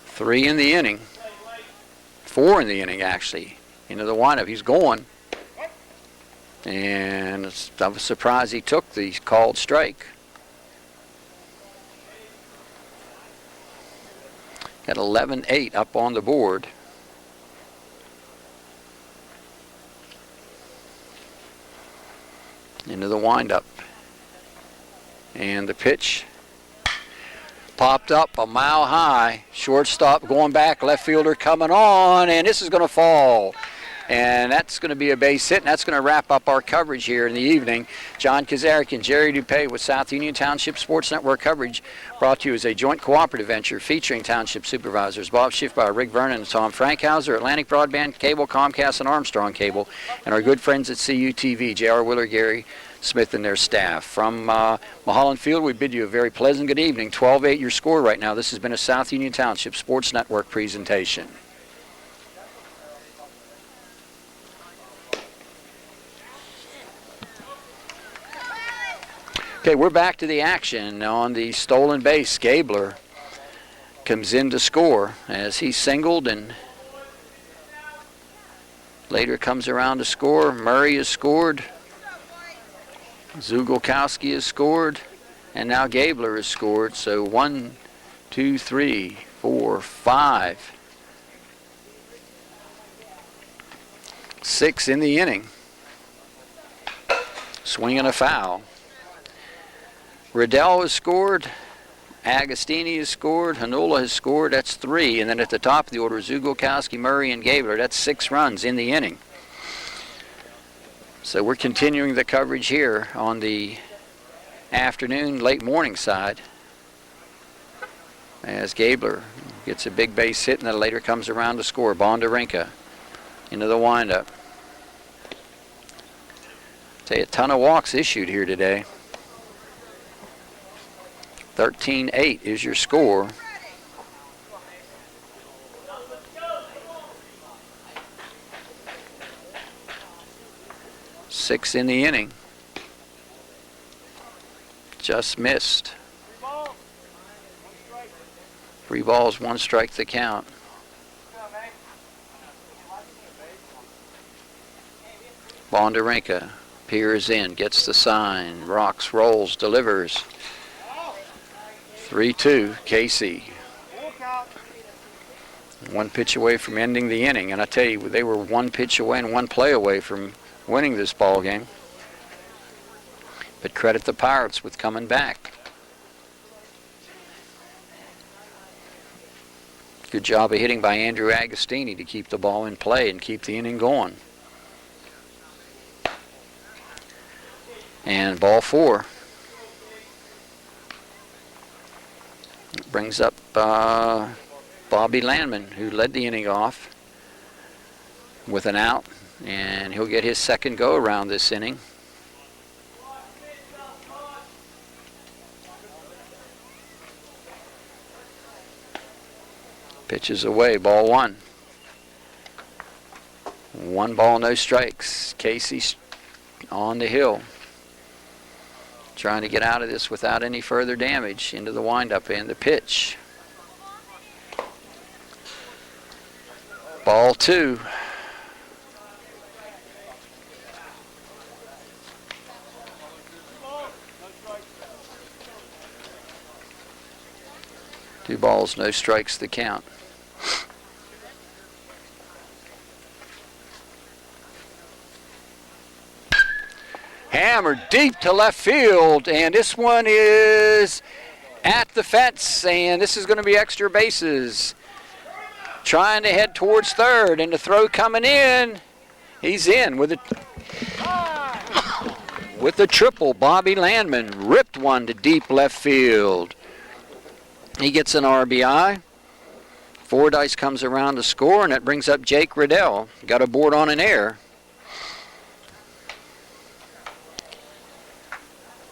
3 in the inning. 4 in the inning, actually. Into the windup. He's going. And I was surprised he took the called strike. Got 11-8 up on the board. Into the windup. And the pitch popped up a mile high. Shortstop going back, left fielder coming on, and this is going to fall. And that's going to be a base hit, and that's going to wrap up our coverage here in the evening. John Kazarick and Jerry Dupay with South Union Township Sports Network coverage brought to you as a joint cooperative venture featuring Township Supervisors Bob Schiffbauer, Rick Vernon, and Tom Frankhauser, Atlantic Broadband Cable, Comcast, and Armstrong Cable, and our good friends at CUTV, J.R. Willer, Gary Smith, and their staff. From Mulholland Field, we bid you a very pleasant good evening. 12-8 your score right now. This has been a South Union Township Sports Network presentation. Okay, we're back to the action on the stolen base. Gabler comes in to score as he singled and later comes around to score. Murray has scored. Zugolkowski has scored. And now Gabler has scored. So 1, 2, 3, 4, 5, 6 in the inning. Swing and a foul. Riddell has scored. Agostini has scored. Hanola has scored. That's 3. And then at the top of the order, Zugolkowski, Murray, and Gabler. That's 6 runs in the inning. So we're continuing the coverage here on the afternoon, late morning side. As Gabler gets a big base hit and then later comes around to score. Bondarenka into the windup. Say a ton of walks issued here today. 13-8 is your score. Six in the inning. Just missed. 3 balls, 1 strike the count. Bondarenka peers in, gets the sign, rocks, rolls, delivers. 3-2, Casey. 1 pitch away from ending the inning, and I tell you, they were 1 pitch away and 1 play away from winning this ball game. But credit the Pirates with coming back. Good job of hitting by Andrew Agostini to keep the ball in play and keep the inning going. And ball 4. Brings up Bobby Landman, who led the inning off with an out, and he'll get his second go around this inning. Pitches away, ball 1. 1 ball, no strikes. Casey on the hill, trying to get out of this without any further damage. Into the windup and the pitch. Ball 2. Two balls, no strikes, the count. Hammered deep to left field, and this one is at the fence, and this is going to be extra bases. Trying to head towards third, and the throw coming in. He's in with a triple. Bobby Landman ripped one to deep left field. He gets an RBI. Fordyce comes around to score, and that brings up Jake Riddell. Got a board on an error.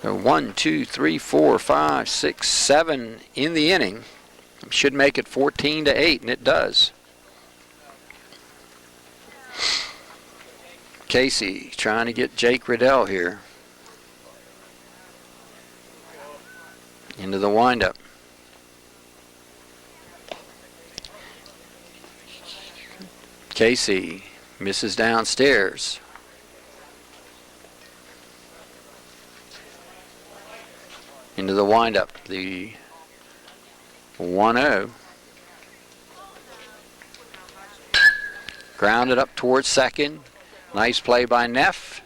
So 1, 2, 3, 4, 5, 6, 7 in the inning. Should make it 14-8, and it does. Casey trying to get Jake Riddell here. Into the windup. Casey misses downstairs. Into the windup, the 1-0. Grounded up towards second. Nice play by Neff.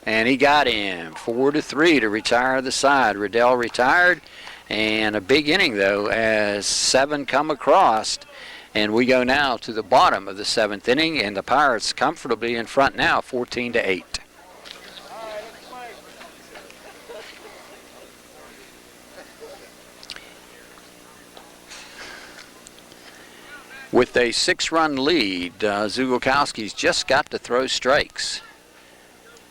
And he got him. 4-3 to retire the side. Riddell retired. And a big inning, though, as 7 come across. And we go now to the bottom of the 7th inning. And the Pirates comfortably in front now, 14-8. With a 6-run lead, Zugolkowski's just got to throw strikes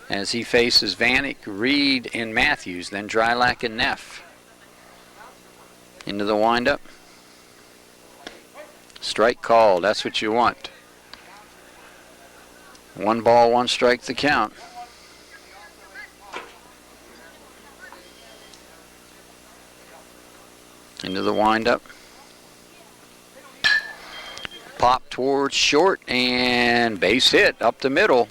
as he faces Vanek, Reed, and Matthews, then Drylack and Neff. Into the windup. Strike called. That's what you want. 1 ball, 1 strike the count. Into the windup. Pop towards short and base hit up the middle.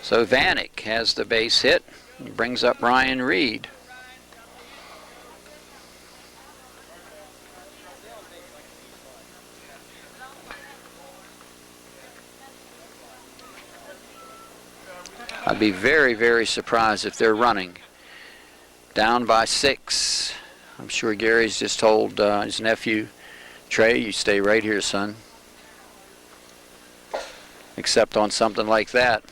So Vanek has the base hit and brings up Ryan Reed. I'd be very, very surprised if they're running. Down by 6. I'm sure Gary's just told his nephew, Trey, you stay right here, son. Except on something like that.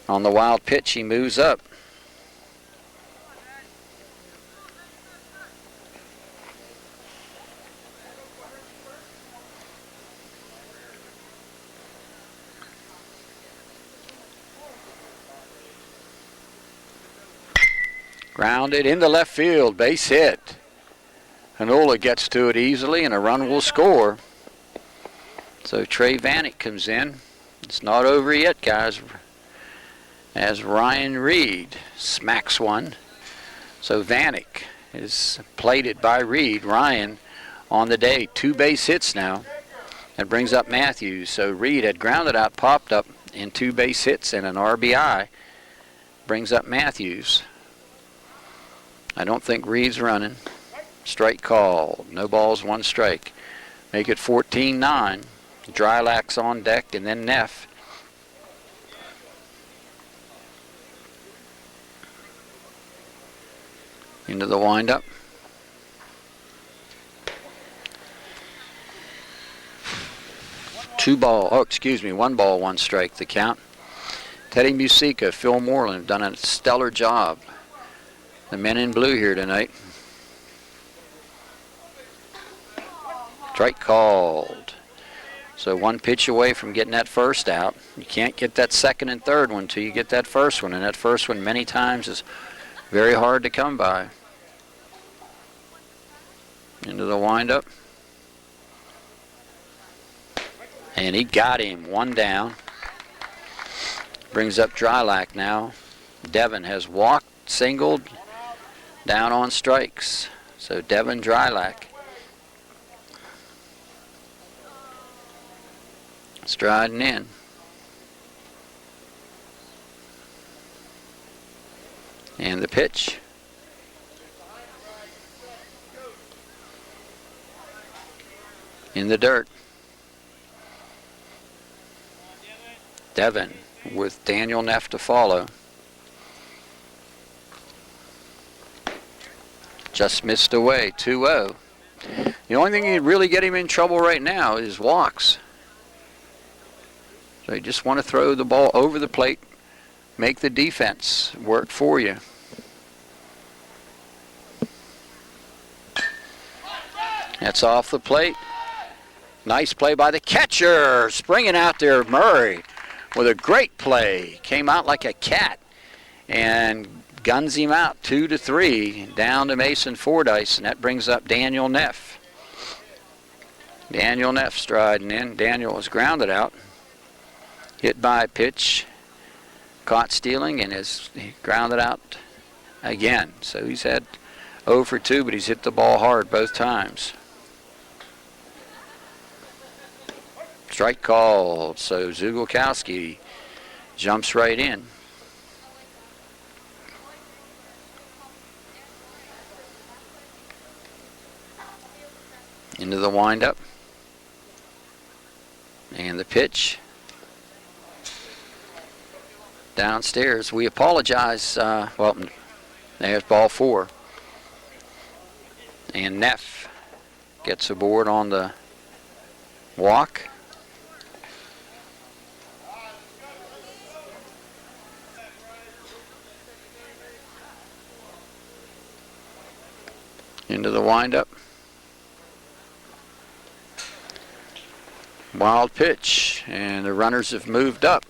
On the wild pitch, he moves up. Grounded into left field, base hit. Hanola gets to it easily and a run will score. So Trey Vanek comes in. It's not over yet, guys, as Ryan Reed smacks one. So Vanek is plated by Reed. Ryan on the day, 2 base hits now. That brings up Matthews. So Reed had grounded out, popped up in 2 base hits and an RBI. Brings up Matthews. I don't think Reed's running. Strike called. No balls, 1 strike. Make it 14-9. Drylax on deck and then Neff. Into the windup. One ball, 1 strike, the count. Teddy Musica, Phil Moreland have done a stellar job. The men in blue here tonight. Strike called. So 1 pitch away from getting that first out. You can't get that second and third one until you get that first one. And that first one many times is very hard to come by. Into the windup. And he got him. 1 down. Brings up Drylack now. Devin has walked, singled, down on strikes. So Devin Drylack. Striding in. And the pitch. In the dirt. Devin with Daniel Neff to follow. Just missed away, 2-0. The only thing that really get him in trouble right now is walks. So you just want to throw the ball over the plate, make the defense work for you. That's off the plate. Nice play by the catcher, springing out there, Murray, with a great play. Came out like a cat and guns him out 2-3 down to Mason Fordyce, and that brings up Daniel Neff. Daniel Neff striding in. Daniel was grounded out. Hit by a pitch, caught stealing, and is grounded out again. So he's had 0 for 2, but he's hit the ball hard both times. Strike called, so Zugolkowski jumps right in. Into the windup. And the pitch. Downstairs. We apologize. Well, there's ball 4. And Neff gets aboard on the walk. Into the windup. Wild pitch, and the runners have moved up.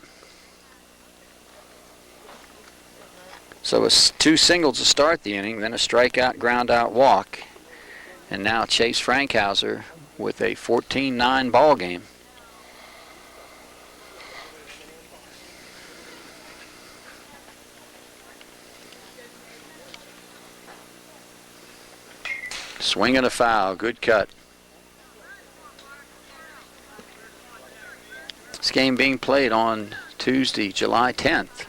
So it's 2 singles to start the inning, then a strikeout, ground out, walk. And now Chase Frankhauser with a 14-9 ball game. Swing and a foul. Good cut. This game being played on Tuesday, July 10th.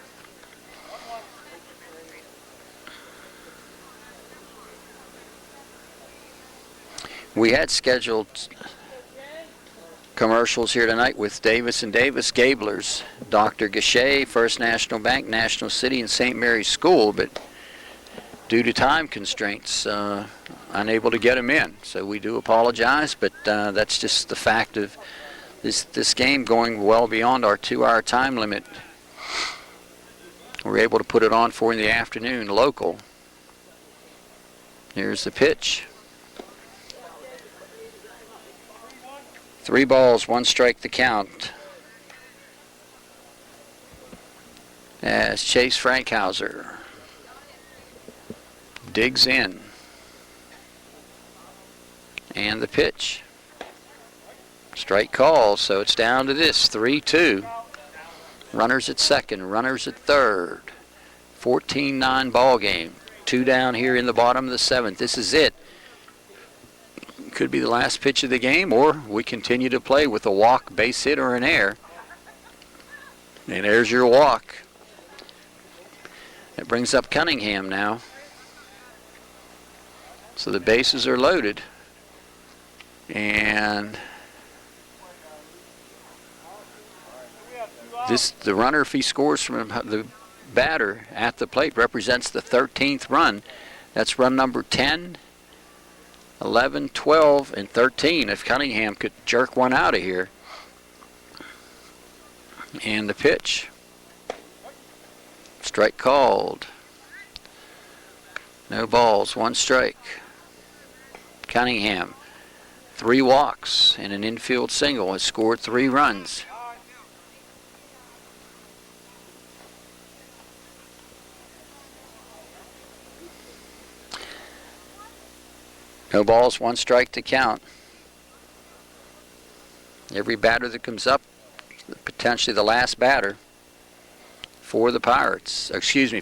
We had scheduled commercials here tonight with Davis and Davis Gablers, Dr. Gachet, First National Bank, National City, and St. Mary's School, but due to time constraints, unable to get them in. So we do apologize, but that's just the fact of this game going well beyond our 2-hour time limit. We're able to put it on for in the afternoon, local. Here's the pitch. 3 balls, 1 strike the count. As Chase Frankhauser digs in. And the pitch. Strike call, so it's down to this, 3-2. Runners at second, runners at third. 14-9 ball game. 2 down here in the bottom of the 7th. This is it. Could be the last pitch of the game, or we continue to play with a walk, base hit, or an error. And there's your walk. That brings up Cunningham now. So the bases are loaded. And the runner, if he scores from the batter at the plate, represents the 13th run. That's run number 10, 11, 12, and 13 if Cunningham could jerk one out of here. And the pitch. Strike called. No balls, 1 strike. Cunningham, 3 walks and an infield single, has scored 3 runs. No balls, 1 strike to count. Every batter that comes up, potentially the last batter for the Pirates,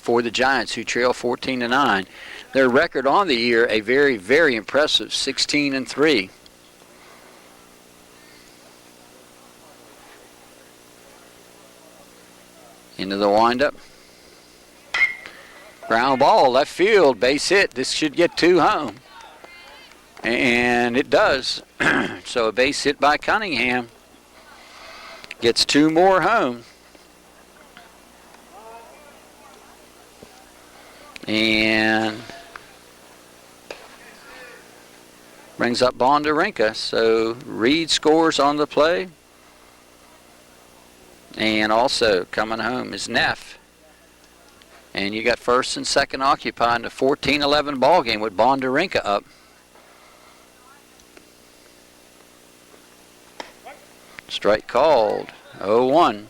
for the Giants, who trail 14-9. Their record on the year, a very, very impressive 16-3. Into the windup. Ground ball, left field, base hit. This should get 2 home. And it does. So a base hit by Cunningham gets 2 more home. And brings up Bondarenka. So Reed scores on the play. And also coming home is Neff. And you got first and second occupied in a 14-11 ball game with Bondarenka up. Strike called. 0-1.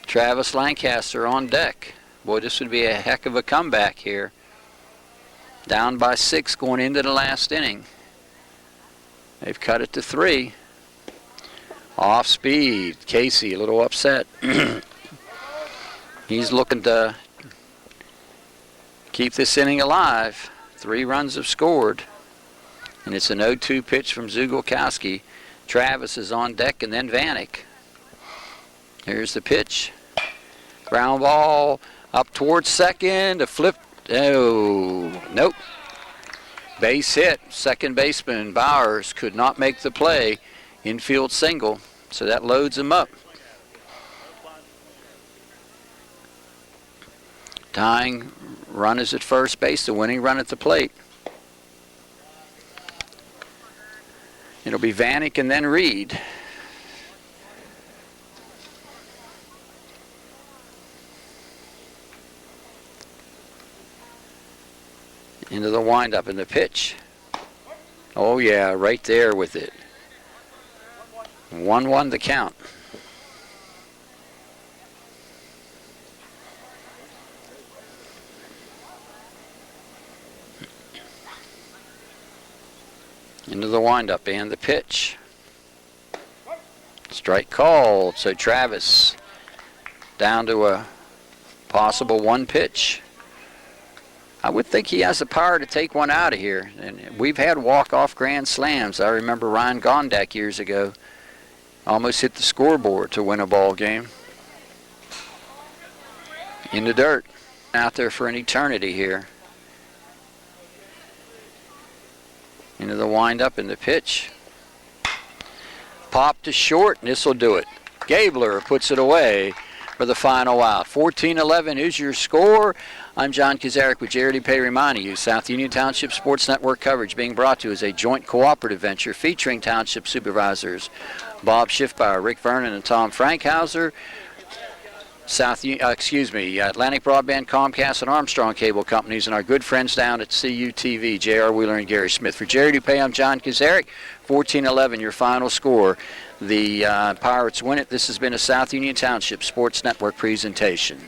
Travis Lancaster on deck. Boy, this would be a heck of a comeback here. Down by 6 going into the last inning. They've cut it to 3. Off speed. Casey a little upset. He's looking to keep this inning alive. 3 runs have scored. And it's an 0-2 pitch from Zugolkowski. Travis is on deck, and then Vanek. Here's the pitch. Ground ball up towards second. A flip. Oh, nope. Base hit. Second baseman Bowers could not make the play. Infield single. So that loads him up. Tying run is at first base. The winning run at the plate. It'll be Vanek and then Reed. Into the windup and the pitch. Oh yeah, right there with it. 1-1 the count. Into the windup and the pitch. Strike called. So Travis down to a possible 1 pitch. I would think he has the power to take one out of here. And we've had walk-off grand slams. I remember Ryan Gondak years ago almost hit the scoreboard to win a ball game. In the dirt. Out there for an eternity here. Into the windup and the pitch. Pop to short, and this will do it. Gabler puts it away for the final out. 14-11 is your score. I'm John Kazarek with Jerry DePay reminding you South Union Township Sports Network coverage being brought to you as a joint cooperative venture featuring township supervisors Bob Schiffbauer, Rick Vernon, and Tom Frankhauser. Atlantic Broadband, Comcast, and Armstrong Cable Companies, and our good friends down at CUTV, J.R. Wheeler and Gary Smith. For Jerry DePay, I'm John Kazarek. 14-11, your final score. The Pirates win it. This has been a South Union Township Sports Network presentation.